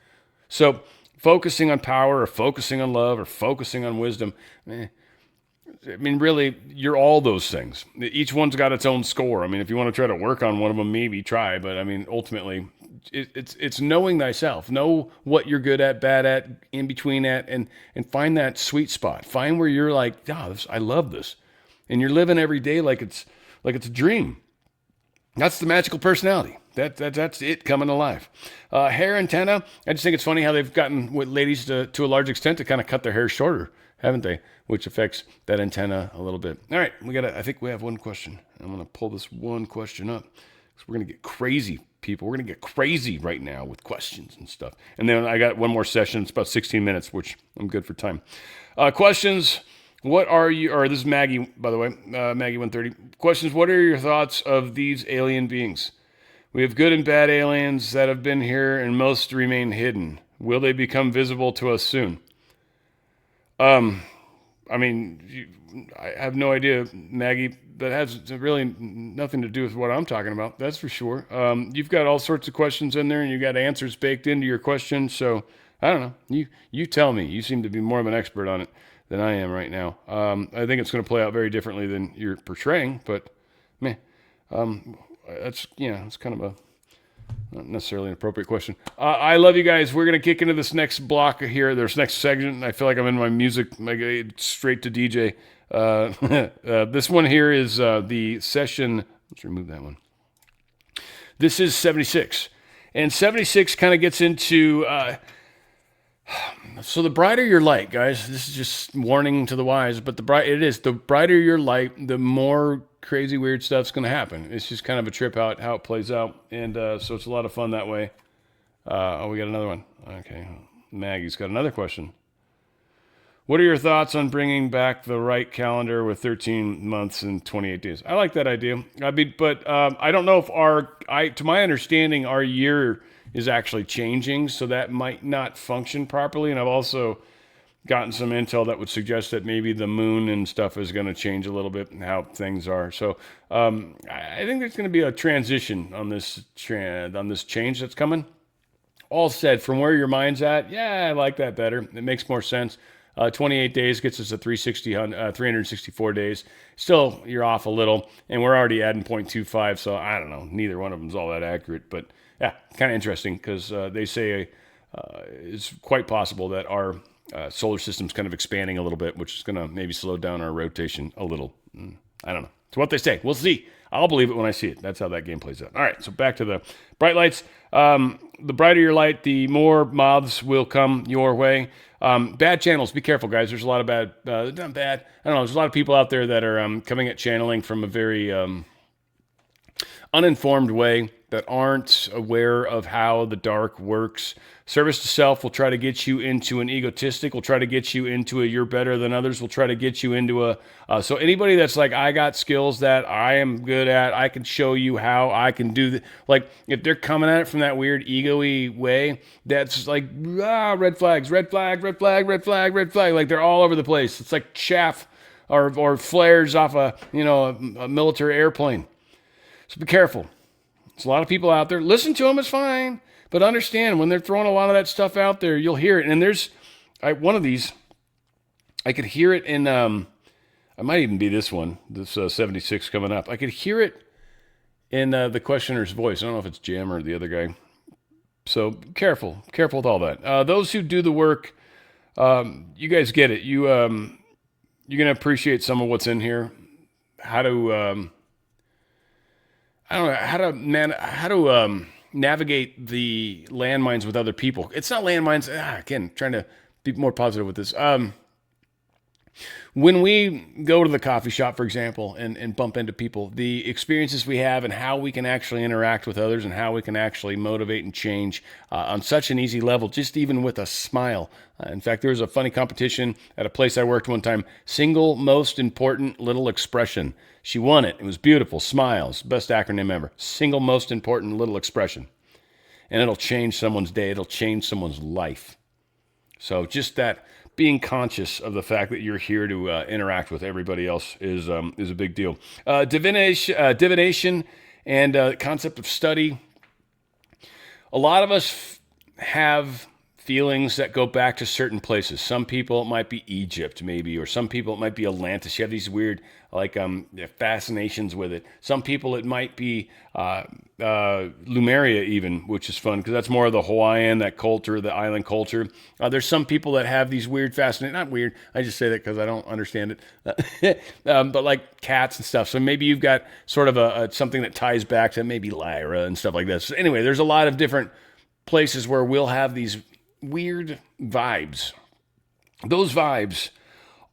So focusing on power, or focusing on love, or focusing on wisdom, I mean, really, you're all those things. Each one's got its own score. I mean, if you want to try to work on one of them, maybe try. But I mean, ultimately, it's knowing thyself. Know what you're good at, bad at, in between at, and find that sweet spot. Find where you're like, I love this, and you're living every day like it's a dream. That's the magical personality. That's it coming alive. Hair antenna. I just think it's funny how they've gotten with ladies to a large extent to kind of cut their hair shorter, haven't they? Which affects that antenna a little bit. All right, I think we have one question. I'm going to pull this one question up because we're going to get crazy, people. We're going to get crazy right now with questions and stuff. And then I got one more session. It's about 16 minutes, which I'm good for time. Questions. What are you, or this is Maggie, by the way, Maggie 130. Questions. What are your thoughts of these alien beings? We have good and bad aliens that have been here, and most remain hidden. Will they become visible to us soon? I mean, I have no idea, Maggie. That has really nothing to do with what I'm talking about. That's for sure. You've got all sorts of questions in there, and you got answers baked into your questions. So I don't know. You tell me. You seem to be more of an expert on it than I am right now. I think it's going to play out very differently than you're portraying. But that's it's kind of not necessarily an appropriate question. I love you guys. We're going to kick into this next block here. This next segment. I feel like I'm in my music, straight to DJ. This one here is the session. Let's remove that one. This is 76. And 76 kind of gets into... so the brighter your light, guys, this is just warning to the wise, but the brighter your light, the more crazy, weird stuff's going to happen. It's just kind of a trip how it plays out. And so it's a lot of fun that way. We got another one. Okay. Maggie's got another question. What are your thoughts on bringing back the right calendar with 13 months and 28 days? I like that idea. But I don't know if to my understanding, our year is actually changing, so that might not function properly. And I've also gotten some intel that would suggest that maybe the moon and stuff is going to change a little bit and how things are. So I think there's going to be a transition on this change that's coming. All said, from where your mind's at, yeah, I like that better. It makes more sense. 28 days gets us to 364 days. Still, you're off a little, and we're already adding 0.25, so I don't know. Neither one of them is all that accurate, but yeah, kind of interesting because they say it's quite possible that our solar system's kind of expanding a little bit, which is going to maybe slow down our rotation a little. I don't know. It's what they say. We'll see. I'll believe it when I see it. That's how that game plays out. All right, so back to the bright lights. The brighter your light, the more mouths will come your way. Bad channels, be careful, guys. There's a lot of bad, not bad. I don't know. There's a lot of people out there that are coming at channeling from a very uninformed way, that aren't aware of how the dark works. Service to self will try to get you into an egotistic, will try to get you into a you're better than others, will try to get you into a... so anybody that's like, I got skills that I am good at, I can show you how I can do that. Like, if they're coming at it from that weird ego-y way, that's like, red flags, red flag, red flag, red flag, red flag. Like, they're all over the place. It's like chaff or flares off a military airplane. So be careful. There's a lot of people out there. Listen to them, it's fine. But understand, when they're throwing a lot of that stuff out there, you'll hear it. And there's one of these, I could hear it in, I might even be this one, this 76 coming up. I could hear it in the questioner's voice. I don't know if it's Jim or the other guy. So careful with all that. Those who do the work, you guys get it. You're going to appreciate some of what's in here. How to... I don't know how to navigate the landmines with other people. It's not landmines. Again, trying to be more positive with this. When we go to the coffee shop, for example, and bump into people, the experiences we have and how we can actually interact with others and how we can actually motivate and change on such an easy level, just even with a smile. In fact, there was a funny competition at a place I worked one time. Single most important little expression. She won it. It was beautiful. Smiles. Best acronym ever. Single most important little expression. And it'll change someone's day. It'll change someone's life. So just that, being conscious of the fact that you're here to interact with everybody else is a big deal. Divination and concept of study. A lot of us have feelings that go back to certain places. Some people, it might be Egypt, maybe, or some people, it might be Atlantis. You have these weird, fascinations with it. Some people, it might be Lemuria even, which is fun, because that's more of the Hawaiian, that culture, the island culture. There's some people that have these weird not weird, I just say that because I don't understand it, but like cats and stuff. So maybe you've got sort of something that ties back to maybe Lyra and stuff like that. So anyway, there's a lot of different places where we'll have these weird vibes. Those vibes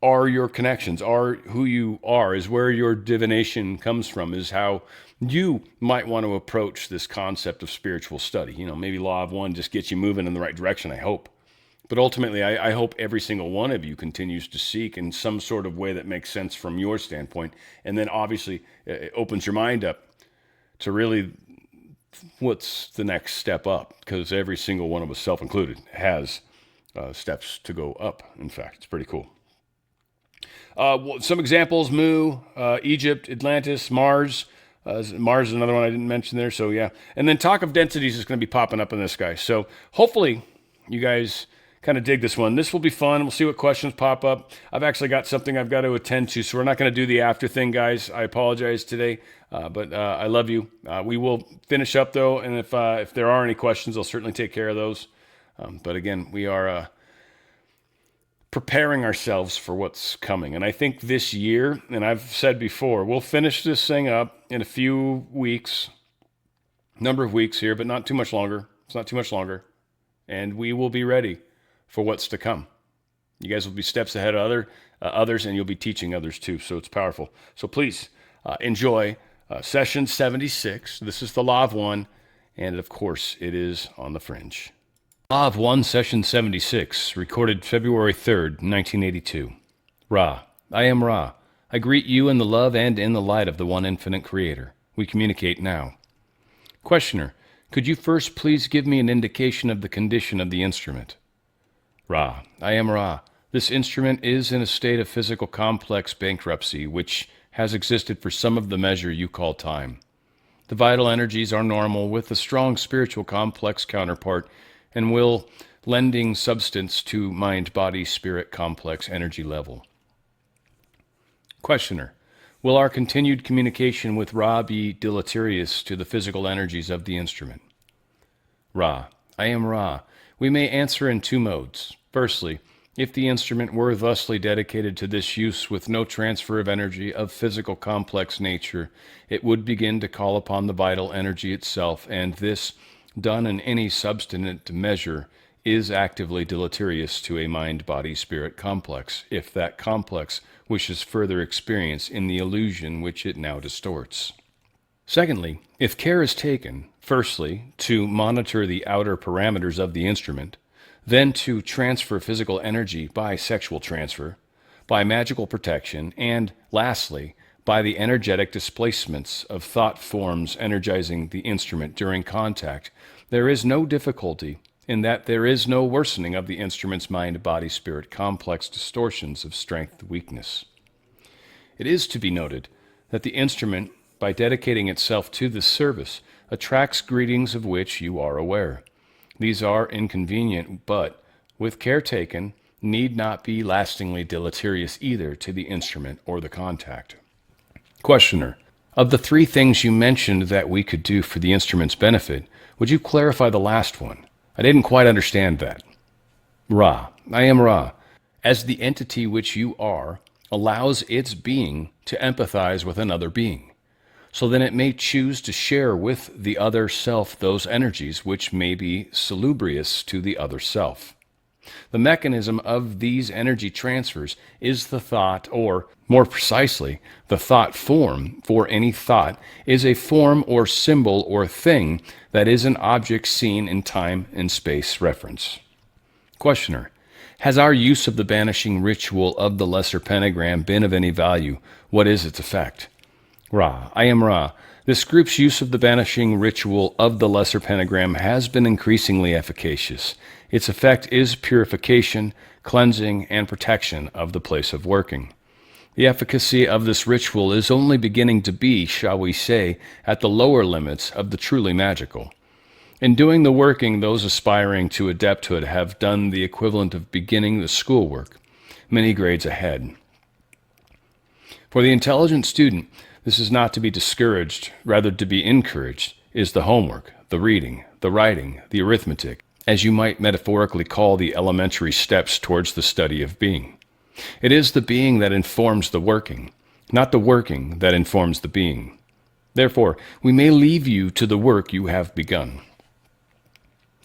are your connections, are who you are, is where your divination comes from, is how you might want to approach this concept of spiritual study. Maybe Law of One just gets you moving in the right direction, I hope. But ultimately, I hope every single one of you continues to seek in some sort of way that makes sense from your standpoint. And then obviously it opens your mind up to really what's the next step up, because every single one of us, self-included, has steps to go up. In fact, it's pretty cool. Some examples: Mu, Egypt, Atlantis, Mars. Mars is another one I didn't mention there, so yeah. And then talk of densities is going to be popping up in this guy. So hopefully you guys kind of dig this one. This will be fun. We'll see what questions pop up. I've actually got something I've got to attend to, so we're not going to do the after thing, guys. I apologize today, but I love you. We will finish up, though, and if there are any questions, I'll certainly take care of those. But again, we are preparing ourselves for what's coming. And I think this year, and I've said before, we'll finish this thing up in a few weeks, number of weeks here, but not too much longer. It's not too much longer. And we will be ready for what's to come. You guys will be steps ahead of others, and you'll be teaching others too. So it's powerful. So please enjoy session 76. This is the Law of One, and of course, it is on the Fringe. Law of One, session 76, recorded February 3rd, 1982. Ra, I am Ra. I greet you in the love and in the light of the one infinite creator. We communicate now. Questioner, could you first please give me an indication of the condition of the instrument? Ra, I am Ra. This instrument is in a state of physical complex bankruptcy, which has existed for some of the measure you call time. The vital energies are normal, with a strong spiritual complex counterpart, and will lending substance to mind-body-spirit complex energy level. Questioner, will our continued communication with Ra be deleterious to the physical energies of the instrument? Ra, I am Ra. We may answer in two modes. Firstly, If the instrument were thusly dedicated to this use with no transfer of energy of physical complex nature, it would begin to call upon the vital energy itself, and this, done in any substantive measure, is actively deleterious to a mind-body-spirit complex, if that complex wishes further experience in the illusion which it now distorts. Secondly, if care is taken, firstly, to monitor the outer parameters of the instrument, then to transfer physical energy by sexual transfer, by magical protection, and lastly, by the energetic displacements of thought forms energizing the instrument during contact, there is no difficulty in that there is no worsening of the instrument's mind-body-spirit complex distortions of strength-weakness. It is to be noted that the instrument, by dedicating itself to this service, attracts greetings of which you are aware. These are inconvenient, but, with care taken, need not be lastingly deleterious either to the instrument or the contact. Questioner: of the three things you mentioned that we could do for the instrument's benefit, would you clarify the last one? I didn't quite understand that. Ra, I am Ra, as the entity which you are, allows its being to empathize with another being. So then it may choose to share with the other self those energies which may be salubrious to the other self. The mechanism of these energy transfers is the thought, or more precisely, the thought form, for any thought is a form or symbol or thing that is an object seen in time and space reference. Questioner: has our use of the banishing ritual of the lesser pentagram been of any value? What is its effect? Ra, I am Ra. This group's use of the banishing ritual of the lesser pentagram has been increasingly efficacious. Its effect is purification, cleansing, and protection of the place of working. The efficacy of this ritual is only beginning to be, shall we say, at the lower limits of the truly magical. In doing the working, those aspiring to adepthood have done the equivalent of beginning the schoolwork, many grades ahead. For the intelligent student, this is not to be discouraged, rather to be encouraged, is the homework, the reading, the writing, the arithmetic, as you might metaphorically call the elementary steps towards the study of being. It is the being that informs the working, not the working that informs the being. Therefore, we may leave you to the work you have begun.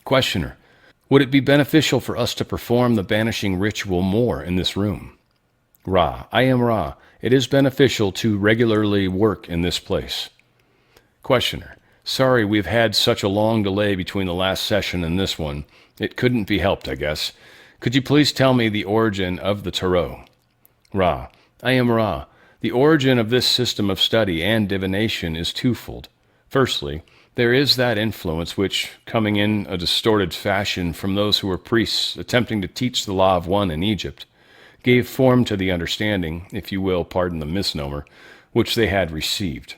Questioner: would it be beneficial for us to perform the banishing ritual more in this room? Ra, I am Ra. It is beneficial to regularly work in this place. Questioner: sorry we've had such a long delay between the last session and this one. It couldn't be helped, I guess. Could you please tell me the origin of the tarot? Ra, I am Ra. The origin of this system of study and divination is twofold. Firstly, there is that influence which, coming in a distorted fashion from those who were priests attempting to teach the law of one in Egypt, gave form to the understanding, if you will pardon the misnomer, which they had received.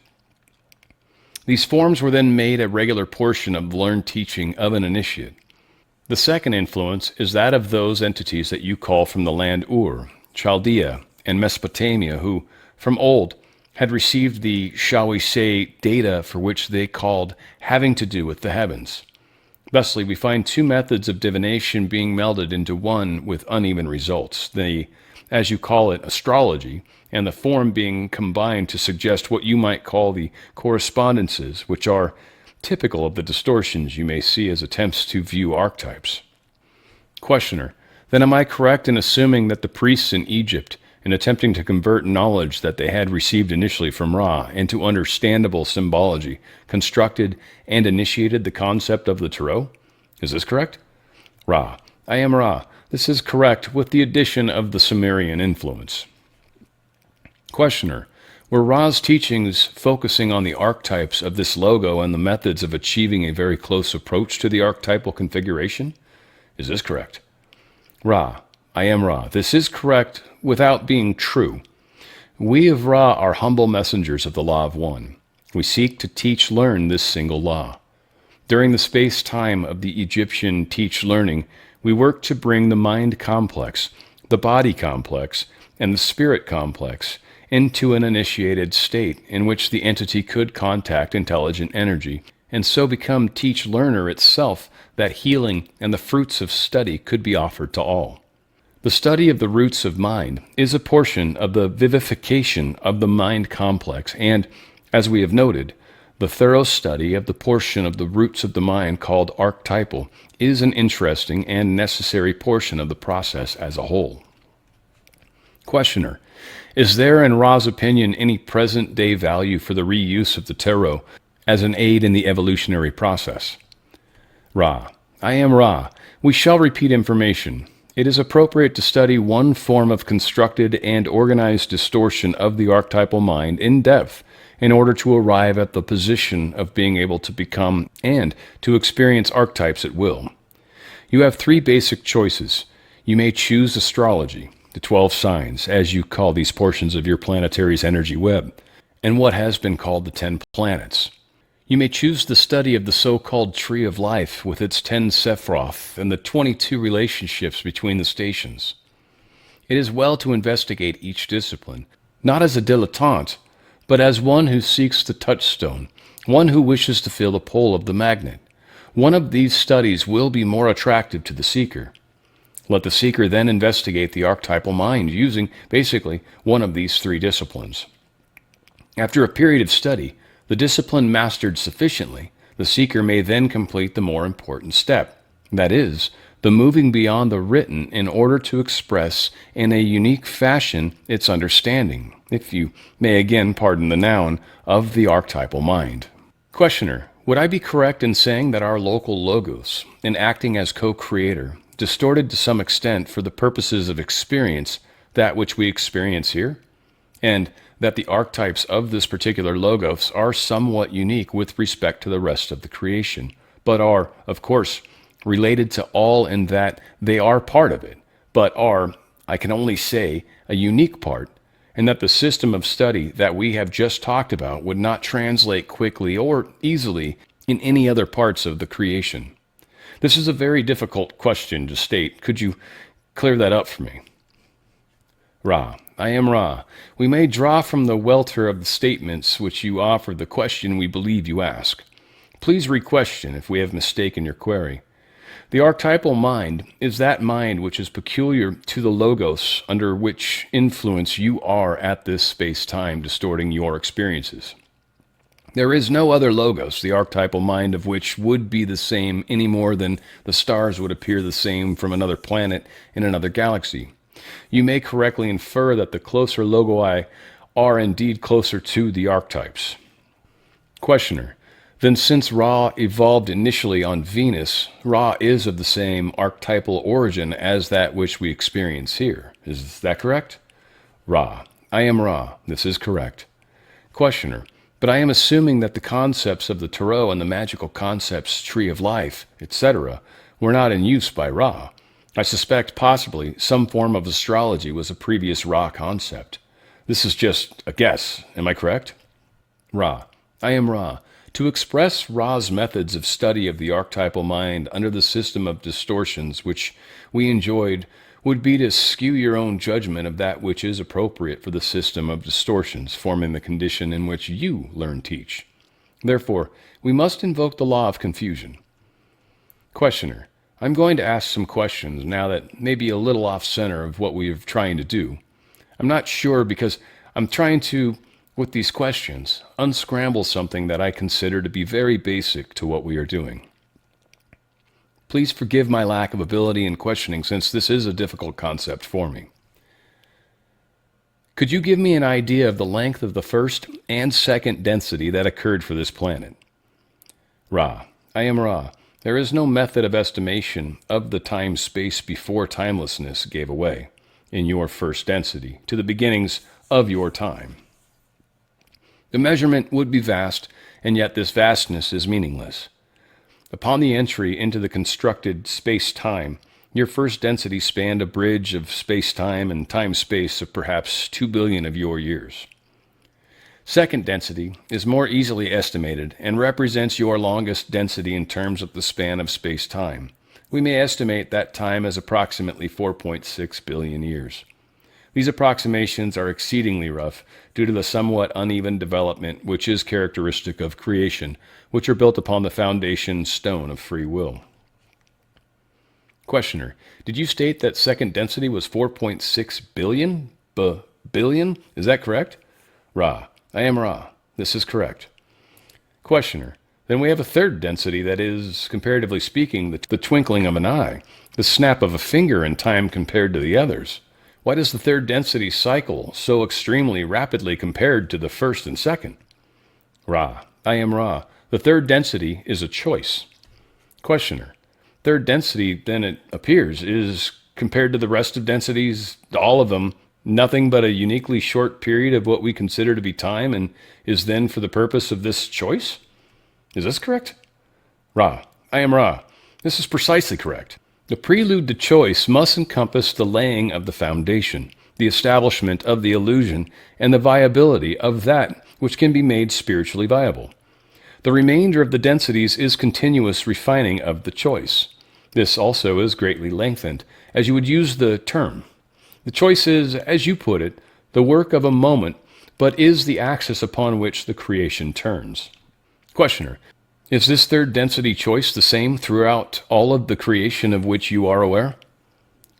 These forms were then made a regular portion of the learned teaching of an initiate. The second influence is that of those entities that you call from the land Ur, Chaldea, and Mesopotamia, who, from old, had received the, shall we say, data for which they called having to do with the heavens. Thusly, we find two methods of divination being melded into one with uneven results, the, as you call it, astrology, and the form being combined to suggest what you might call the correspondences, which are typical of the distortions you may see as attempts to view archetypes. Questioner: then am I correct in assuming that the priests in Egypt, in attempting to convert knowledge that they had received initially from Ra into understandable symbology, constructed and initiated the concept of the tarot? Is this correct? Ra, I am Ra. This is correct with the addition of the Sumerian influence. Questioner: were Ra's teachings focusing on the archetypes of this logo and the methods of achieving a very close approach to the archetypal configuration? Is this correct? Ra, I am Ra. This is correct without being true. We of Ra are humble messengers of the law of one. We seek to learn this single law. During the space-time of the Egyptian teach-learning, we work to bring the mind complex, the body complex, and the spirit complex into an initiated state in which the entity could contact intelligent energy, and so become teach-learner itself, that healing and the fruits of study could be offered to all. The study of the roots of mind is a portion of the vivification of the mind complex, and, as we have noted, the thorough study of the portion of the roots of the mind called archetypal is an interesting and necessary portion of the process as a whole. Questioner: is there, in Ra's opinion, any present-day value for the reuse of the tarot as an aid in the evolutionary process? Ra: I am Ra. We shall repeat information. It is appropriate to study one form of constructed and organized distortion of the archetypal mind in depth in order to arrive at the position of being able to become and to experience archetypes at will. You have three basic choices. You may choose astrology, the 12 signs, as you call these portions of your planetary's energy web, and what has been called the 10 planets. You may choose the study of the so-called Tree of Life with its 10 Sephiroth and the 22 relationships between the stations. It is well to investigate each discipline, not as a dilettante, but as one who seeks the touchstone, one who wishes to feel the pull of the magnet. One of these studies will be more attractive to the seeker. Let the seeker then investigate the archetypal mind using, basically, one of these three disciplines. After a period of study, the discipline mastered sufficiently, the seeker may then complete the more important step, that is, the moving beyond the written in order to express in a unique fashion its understanding, if you may again pardon the noun, of the archetypal mind. Questioner: would I be correct in saying that our local logos, in acting as co-creator, distorted to some extent for the purposes of experience that which we experience here? And that the archetypes of this particular logos are somewhat unique with respect to the rest of the creation, but are, of course, related to all in that they are part of it, but are, I can only say, a unique part, and that the system of study that we have just talked about would not translate quickly or easily in any other parts of the creation. This is a very difficult question to state. Could you clear that up for me? Ra: I am Ra. We may draw from the welter of the statements which you offer the question we believe you ask. Please re-question if we have mistaken your query. The archetypal mind is that mind which is peculiar to the logos under which influence you are at this space-time distorting your experiences. There is no other logos, the archetypal mind of which would be the same any more than the stars would appear the same from another planet in another galaxy. You may correctly infer that the closer logoi are indeed closer to the archetypes. Questioner: then since Ra evolved initially on Venus, Ra is of the same archetypal origin as that which we experience here. Is that correct? Ra: I am Ra. This is correct. Questioner: but I am assuming that the concepts of the tarot and the magical concepts, Tree of Life, etc., were not in use by Ra. I suspect possibly some form of astrology was a previous Ra concept. This is just a guess. Am I correct? Ra: I am Ra. To express Ra's methods of study of the archetypal mind under the system of distortions which we enjoyed would be to skew your own judgment of that which is appropriate for the system of distortions forming the condition in which you learn teach. Therefore, we must invoke the law of confusion. Questioner: I'm going to ask some questions now that may be a little off-center of what we are trying to do. I'm not sure because I'm trying to, with these questions, unscramble something that I consider to be very basic to what we are doing. Please forgive my lack of ability in questioning since this is a difficult concept for me. Could you give me an idea of the length of the first and second density that occurred for this planet? Ra: I am Ra. There is no method of estimation of the time-space before timelessness gave away in your first density to the beginnings of your time. The measurement would be vast, and yet this vastness is meaningless. Upon the entry into the constructed space-time, your first density spanned a bridge of space-time and time-space of perhaps 2 billion of your years. Second density is more easily estimated and represents your longest density in terms of the span of space-time. We may estimate that time as approximately 4.6 billion years. These approximations are exceedingly rough due to the somewhat uneven development which is characteristic of creation, which are built upon the foundation stone of free will. Questioner, did you state that second density was 4.6 billion? Billion? Is that correct? Ra, I am Ra. This is correct. Questioner, then we have a third density that is, comparatively speaking, the twinkling of an eye, the snap of a finger in time compared to the others. Why does the third density cycle so extremely rapidly compared to the first and second? Ra, I am Ra. The third density is a choice. Questioner, third density, then it appears, is compared to the rest of densities, all of them, nothing but a uniquely short period of what we consider to be time, and is then for the purpose of this choice? Is this correct? Ra, I am Ra. This is precisely correct. The prelude to choice must encompass the laying of the foundation, the establishment of the illusion, and the viability of that which can be made spiritually viable. The remainder of the densities is continuous refining of the choice. This also is greatly lengthened, as you would use the term. The choice is, as you put it, the work of a moment, but is the axis upon which the creation turns. Questioner, is this third density choice the same throughout all of the creation of which you are aware?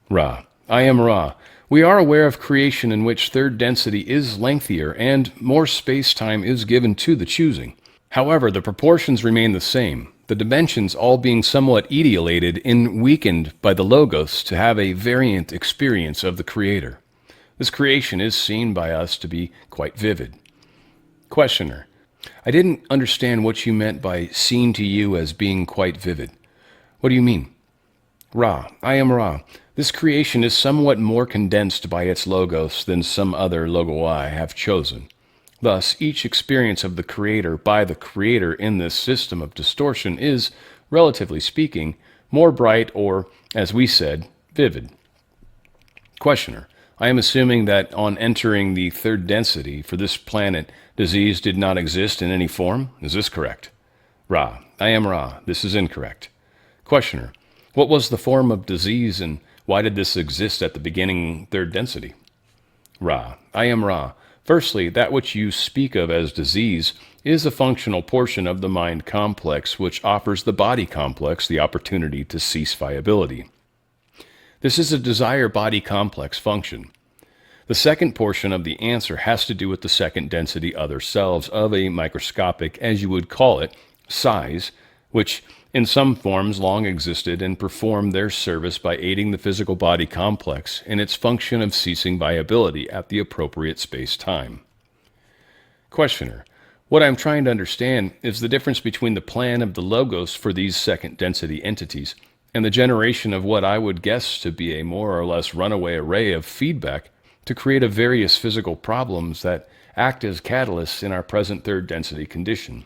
Ra, I am Ra. We are aware of creation in which third density is lengthier and more space-time is given to the choosing. However, the proportions remain the same, the dimensions all being somewhat etiolated and weakened by the logos to have a variant experience of the Creator. This creation is seen by us to be quite vivid. Questioner, I didn't understand what you meant by seen to you as being quite vivid. What do you mean? Ra, I am Ra. This creation is somewhat more condensed by its logos than some other logoi have chosen. Thus, each experience of the Creator by the Creator in this system of distortion is, relatively speaking, more bright or, as we said, vivid. Questioner, I am assuming that on entering the third density for this planet, disease did not exist in any form. Is this correct? Ra, I am Ra. This is incorrect. Questioner, what was the form of disease and why did this exist at the beginning third density? Ra, I am Ra. Firstly, that which you speak of as disease is a functional portion of the mind complex which offers the body complex the opportunity to cease viability. This is a desire-body complex function. The second portion of the answer has to do with the second density other selves of a microscopic, as you would call it, size, which in some forms long existed and performed their service by aiding the physical body complex in its function of ceasing viability at the appropriate space-time. Questioner, what I'm trying to understand is the difference between the plan of the logos for these second density entities and the generation of what I would guess to be a more or less runaway array of feedback to create a various physical problems that act as catalysts in our present third density condition.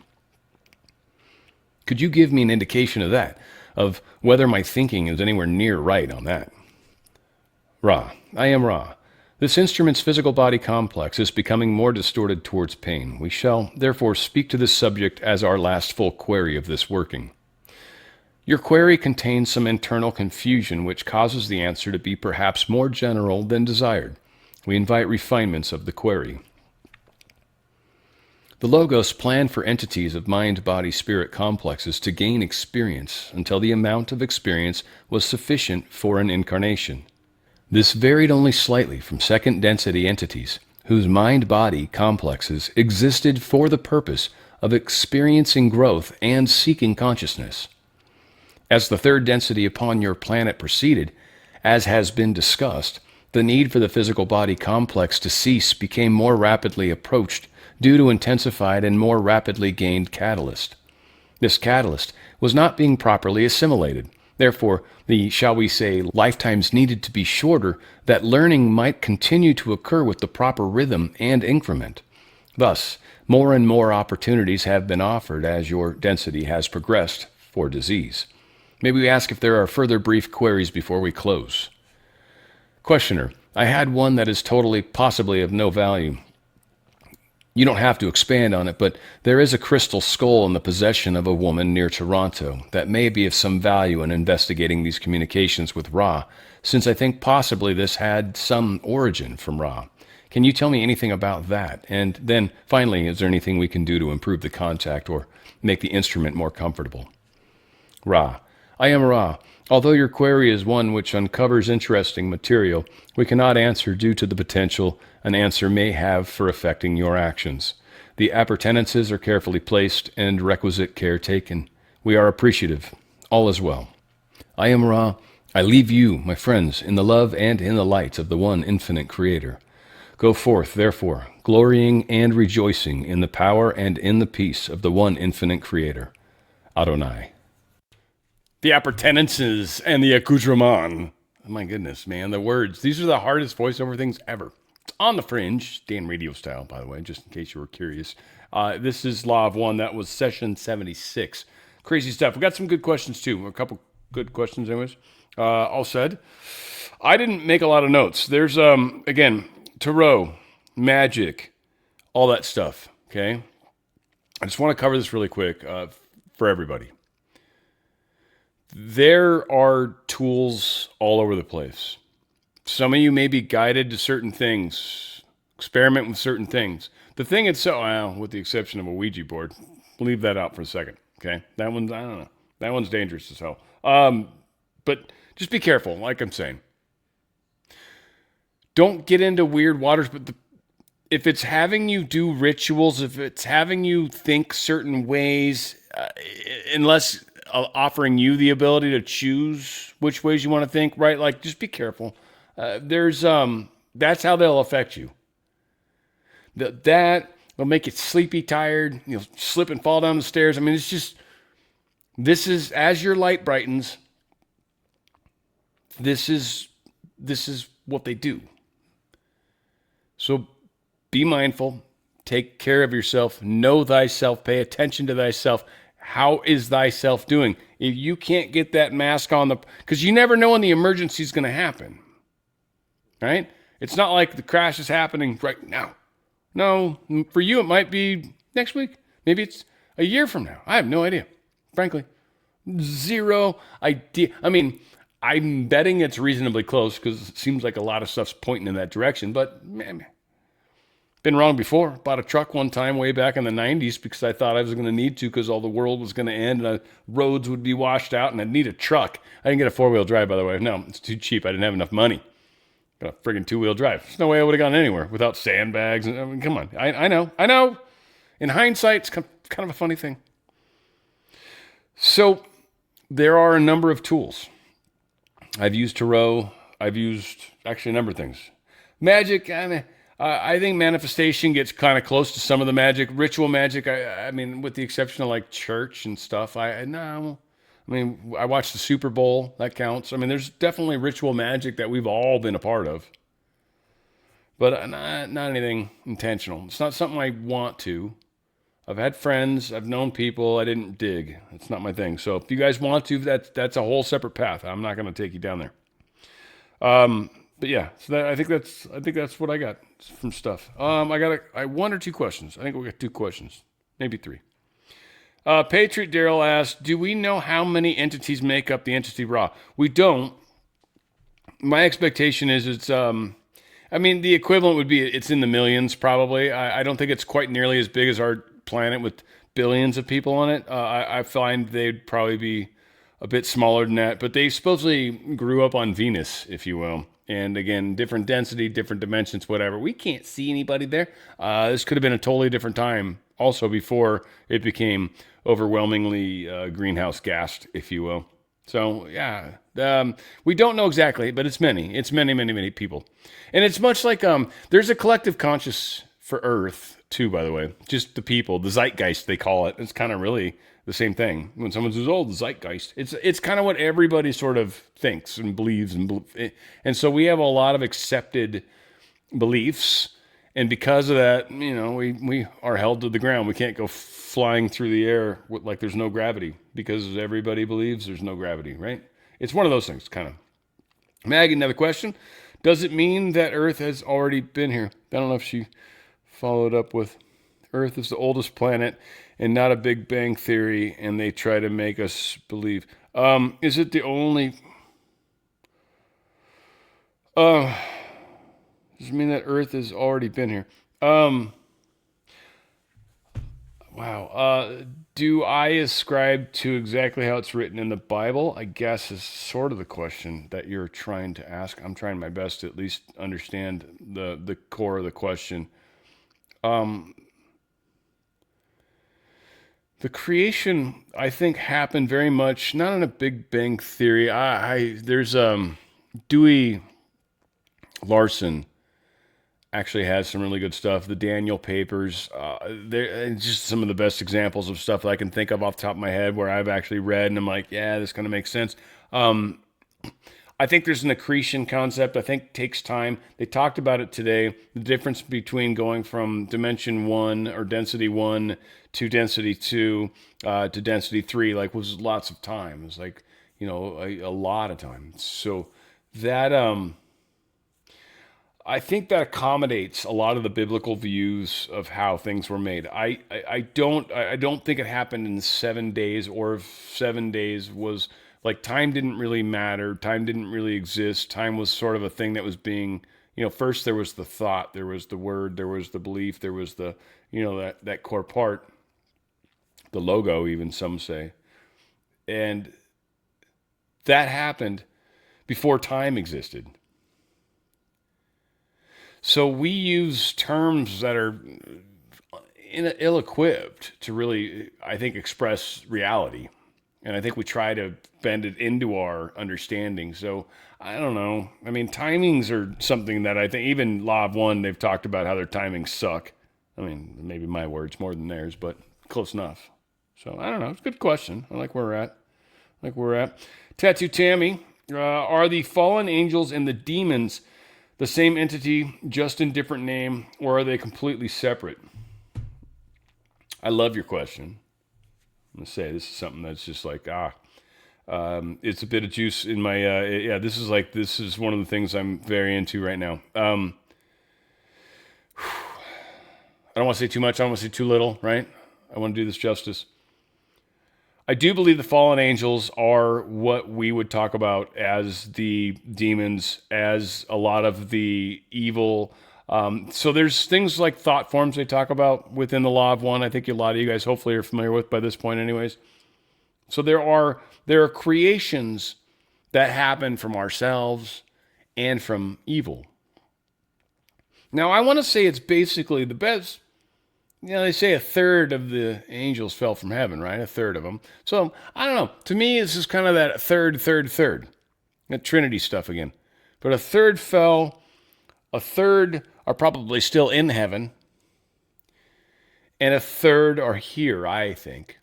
Could you give me an indication of that, of whether my thinking is anywhere near right on that? Ra, I am Ra. This instrument's physical body complex is becoming more distorted towards pain. We shall, therefore, speak to this subject as our last full query of this working. Your query contains some internal confusion which causes the answer to be perhaps more general than desired. We invite refinements of the query. The Logos planned for entities of mind-body-spirit complexes to gain experience until the amount of experience was sufficient for an incarnation. This varied only slightly from second-density entities, whose mind-body complexes existed for the purpose of experiencing growth and seeking consciousness. As the third density upon your planet proceeded, as has been discussed, the need for the physical body complex to cease became more rapidly approached due to intensified and more rapidly gained catalyst. This catalyst was not being properly assimilated. Therefore, the, shall we say, lifetimes needed to be shorter that learning might continue to occur with the proper rhythm and increment. Thus, more and more opportunities have been offered as your density has progressed for disease. May we ask if there are further brief queries before we close? Questioner, I had one that is totally, possibly of no value. You don't have to expand on it, but there is a crystal skull in the possession of a woman near Toronto that may be of some value in investigating these communications with Ra, since I think possibly this had some origin from Ra. Can you tell me anything about that? And then, finally, is there anything we can do to improve the contact or make the instrument more comfortable? Ra, I am Ra. Although your query is one which uncovers interesting material, we cannot answer due to the potential an answer may have for affecting your actions. The appurtenances are carefully placed and requisite care taken. We are appreciative. All is well. I am Ra. I leave you, my friends, in the love and in the light of the one infinite Creator. Go forth, therefore, glorying and rejoicing in the power and in the peace of the one infinite Creator. Adonai. The appurtenances and the accoutrement. Oh my goodness, man, the words. These are the hardest voiceover things ever. It's on the Fringe, Dan Radio Style, by the way, just in case you were curious. This is Law of One. That was session 76. Crazy stuff. We got some good questions, too. A couple good questions, anyways. All said. I didn't make a lot of notes. There's, again, tarot, magic, all that stuff, okay? I just want to cover this really quick for everybody. There are tools all over the place. Some of you may be guided to certain things, experiment with certain things. The thing itself, well, with the exception of a Ouija board, leave that out for a second, okay? That one's, I don't know. That one's dangerous as hell. But just be careful, like I'm saying. Don't get into weird waters, but if it's having you do rituals, if it's having you think certain ways, unless offering you the ability to choose which ways you want to think, right? Like, just be careful. That's how they'll affect you. That will make you sleepy, tired, you'll slip and fall down the stairs. I mean, it's just, this is, as your light brightens, this is what they do. So be mindful, take care of yourself, know thyself, pay attention to thyself. How is thyself doing? If you can't get that mask on, because you never know when the emergency is going to happen, right? It's not like the crash is happening right now. No, for you it might be next week. Maybe it's a year from now. I have no idea, frankly. Zero idea. I mean, I'm betting it's reasonably close because it seems like a lot of stuff's pointing in that direction, but man, been wrong before. Bought a truck one time way back in the 90s because I thought I was going to need to because all the world was going to end and roads would be washed out and I'd need a truck. I didn't get a four-wheel drive, by the way. No, it's too cheap. I didn't have enough money. Got a friggin' two-wheel drive. There's no way I would have gone anywhere without sandbags. I mean, come on. I know. In hindsight, it's kind of a funny thing. So there are a number of tools. I've used tarot. I've used actually a number of things. Magic, I think manifestation gets kind of close to some of the magic. Ritual magic, I mean, with the exception of like church and stuff, I watched the Super Bowl. That counts. I mean, there's definitely ritual magic that we've all been a part of. But not anything intentional. It's not something I want to. I've had friends. I've known people. I didn't dig. It's not my thing. So if you guys want to, that's a whole separate path. I'm not going to take you down there. But yeah, so I think that's what I got from stuff. I got one or two questions. I think we got two questions, maybe three. Patriot Daryl asked, do we know how many entities make up the entity Ra? We don't. My expectation is it's, the equivalent would be it's in the millions probably. I don't think it's quite nearly as big as our planet with billions of people on it. I find they'd probably be a bit smaller than that, but they supposedly grew up on Venus, if you will. And again, different density, different dimensions, whatever. We can't see anybody there. This could have been a totally different time also before it became overwhelmingly greenhouse gassed, if you will. So, yeah, we don't know exactly, but it's many. It's many, many, many people. And it's much like there's a collective conscious for Earth, too, by the way. Just the people, the zeitgeist, they call it. It's kind of really the same thing. When someone says, oh, the zeitgeist, it's kind of what everybody sort of thinks and believes. And so we have a lot of accepted beliefs. And because of that, we are held to the ground. We can't go flying through the air like there's no gravity because everybody believes there's no gravity, right? It's one of those things, kind of. Maggie, another question. Does it mean that Earth has already been here? I don't know if she followed up with Earth is the oldest planet and not a Big Bang theory, and they try to make us believe. Is it the only... does it mean that Earth has already been here? Wow. Do I ascribe to exactly how it's written in the Bible? I guess is sort of the question that you're trying to ask. I'm trying my best to at least understand the core of the question. Um, the creation, I think, happened very much not in a Big Bang theory. There's Dewey Larson actually has some really good stuff. The Daniel Papers, they're just some of the best examples of stuff that I can think of off the top of my head where I've actually read and I'm like, yeah, this kind of makes sense. Um, I think there's an accretion concept. I think it takes time. They talked about it today. The difference between going from dimension 1 or density 1 to density 2 to density 3, like, was lots of time. It was like, a lot of time. So that I think that accommodates a lot of the biblical views of how things were made. I don't think it happened in 7 days, or if 7 days was like, time didn't really matter. Time didn't really exist. Time was sort of a thing that was being, first there was the thought, there was the word, there was the belief, there was the, that core part, the logo, even some say. And that happened before time existed. So we use terms that are ill-equipped to really, I think, express reality. And I think we try to bend it into our understanding. So I don't know. I mean, timings are something that I think, even Law of One, they've talked about how their timings suck. I mean, maybe my words more than theirs, but close enough. So I don't know. It's a good question. I like where we're at. Tattoo Tammy, are the fallen angels and the demons the same entity, just in different name, or are they completely separate? I love your question. I'm going to say this is something that's just like, it's a bit of juice in my, this is one of the things I'm very into right now. I don't want to say too much. I don't want to say too little, right? I want to do this justice. I do believe the fallen angels are what we would talk about as the demons, as a lot of the evil. So there's things like thought forms they talk about within the Law of One. I think a lot of you guys hopefully are familiar with by this point anyways. So there are creations that happen from ourselves and from evil. Now, I want to say it's basically the best. They say a third of the angels fell from heaven, right? A third of them. So, I don't know. To me, this is kind of that third. That Trinity stuff again. But a third fell. A third are probably still in heaven. And a third are here, I think.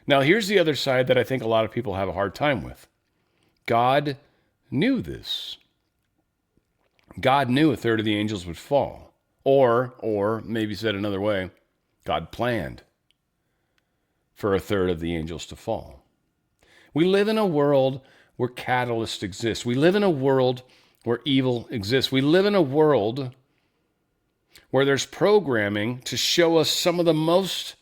Now, here's the other side that I think a lot of people have a hard time with. God knew this. God knew a third of the angels would fall. Or maybe said another way, God planned for a third of the angels to fall. We live in a world where catalysts exist. We live in a world where evil exists. We live in a world where there's programming to show us some of the most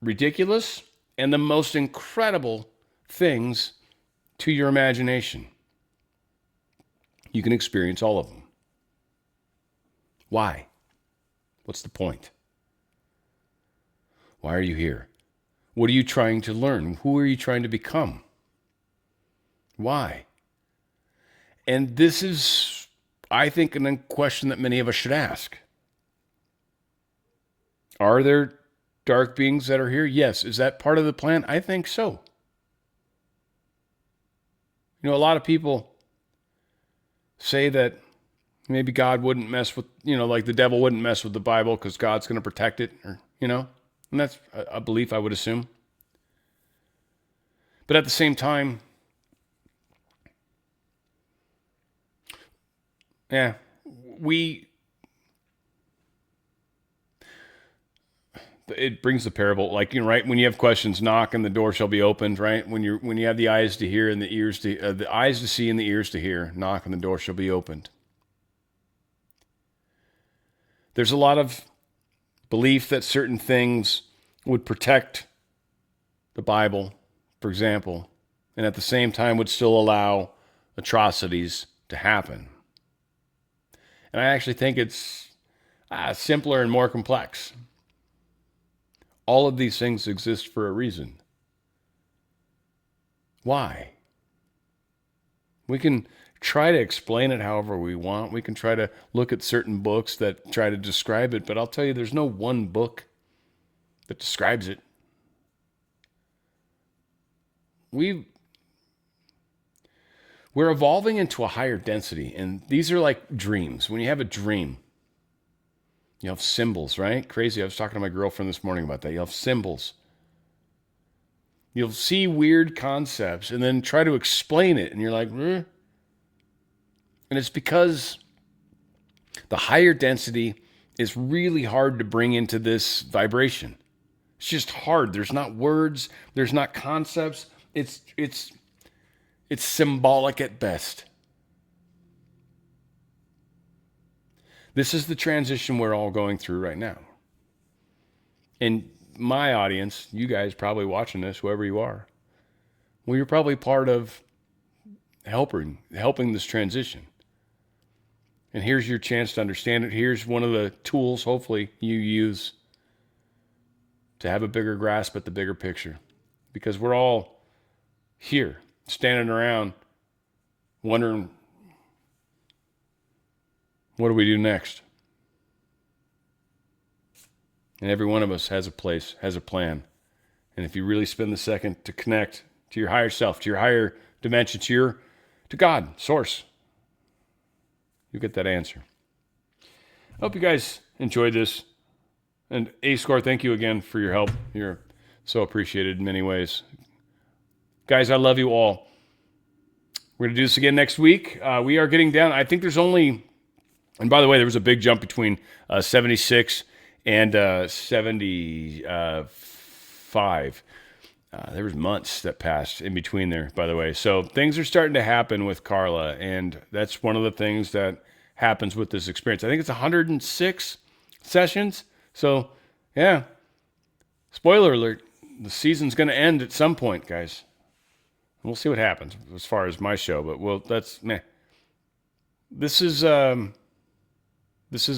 ridiculous and the most incredible things to your imagination. You can experience all of them. Why? What's the point? Why are you here? What are you trying to learn? Who are you trying to become? Why? And this is, I think, a question that many of us should ask. Are there dark beings that are here? Yes. Is that part of the plan? I think so. A lot of people say that maybe God wouldn't mess with, like the devil wouldn't mess with the Bible because God's going to protect it, or, and that's a belief I would assume. But at the same time, it brings the parable, like, right? When you have questions, knock and the door shall be opened, right? When you have the eyes to hear and the ears to, the eyes to see and the ears to hear, knock and the door shall be opened. There's a lot of belief that certain things would protect the Bible, for example, and at the same time would still allow atrocities to happen. And I actually think it's simpler and more complex. All of these things exist for a reason. Why? We can try to explain it however we want. We can try to look at certain books that try to describe it, but I'll tell you, there's no one book that describes it. We're evolving into a higher density, and these are like dreams. When you have a dream, you have symbols, right? Crazy. I was talking to my girlfriend this morning about that. You have symbols. You'll see weird concepts and then try to explain it, and you're like, And it's because the higher density is really hard to bring into this vibration. It's just hard. There's not words. There's not concepts. It's symbolic at best. This is the transition we're all going through right now. And my audience, you guys probably watching this, whoever you are, well, you're probably part of helping this transition. And here's your chance to understand it. Here's one of the tools, hopefully, you use to have a bigger grasp at the bigger picture. Because we're all here, standing around, wondering, what do we do next? And every one of us has a place, has a plan. And if you really spend the second to connect to your higher self, to your higher dimension, to God, source, you get that answer. I hope you guys enjoyed this. And A-Score, thank you again for your help. You're so appreciated in many ways. Guys, I love you all. We're going to do this again next week. We are getting down. I think there's only, and by the way, there was a big jump between 76 and 75. There was months that passed in between there, by the way. So things are starting to happen with Carla, and that's one of the things that happens with this experience. I think it's 106 sessions. So, yeah. Spoiler alert, the season's going to end at some point, guys. We'll see what happens as far as my show, but that's meh. This is a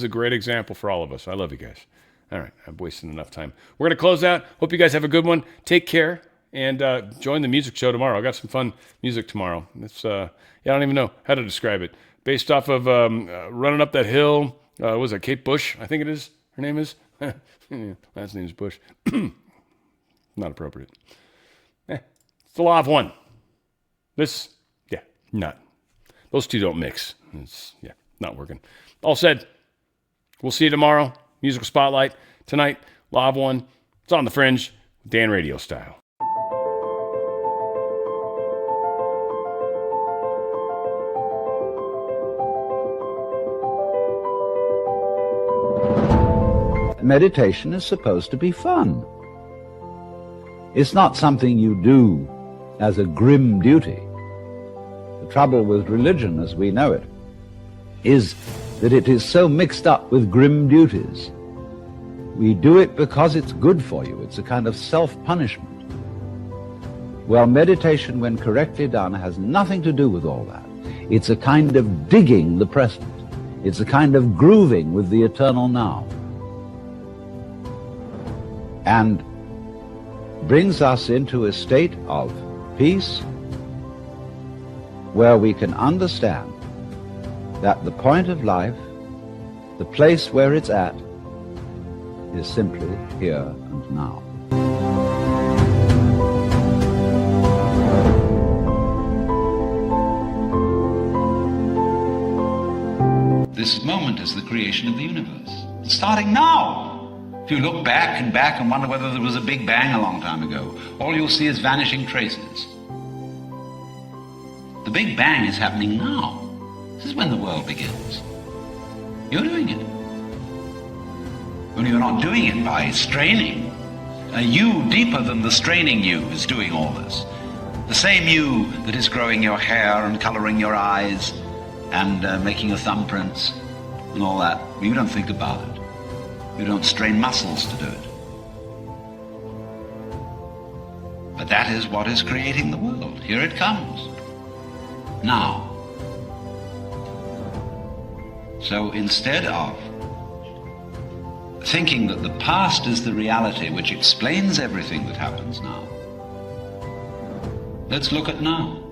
great example for all of us. I love you guys. All right, I'm wasting enough time. We're going to close out. Hope you guys have a good one. Take care, and join the music show tomorrow. I got some fun music tomorrow. It's I don't even know how to describe it. Based off of Running Up That Hill. What was it, Kate Bush? I think it is. Her name is. Last name is Bush. Not appropriate. It's the law of one. This, not. Those two don't mix. It's, not working. All said, we'll see you tomorrow. Musical Spotlight. Tonight, Law of One. It's on the Fringe. Dan RadioStyle. Meditation is supposed to be fun. It's not something you do as a grim duty. The trouble with religion as we know it is that it is so mixed up with grim duties. We do it because it's good for you. It's a kind of self-punishment. Well, meditation, when correctly done, has nothing to do with all that. It's a kind of digging the present. It's a kind of grooving with the eternal now. And brings us into a state of peace where we can understand that the point of life, the place where it's at, is simply here and now. This moment is the creation of the universe. It's starting now. If you look back and wonder whether there was a big bang a long time ago, all you'll see is vanishing traces. The big bang is happening now. This is when the world begins. You're doing it. Only you're not doing it by straining. A you deeper than the straining you is doing all this. The same you that is growing your hair and coloring your eyes and making your thumbprints and all that. You don't think about it. You don't strain muscles to do it. But that is what is creating the world. Here it comes. Now. So instead of thinking that the past is the reality which explains everything that happens now. Let's look at now.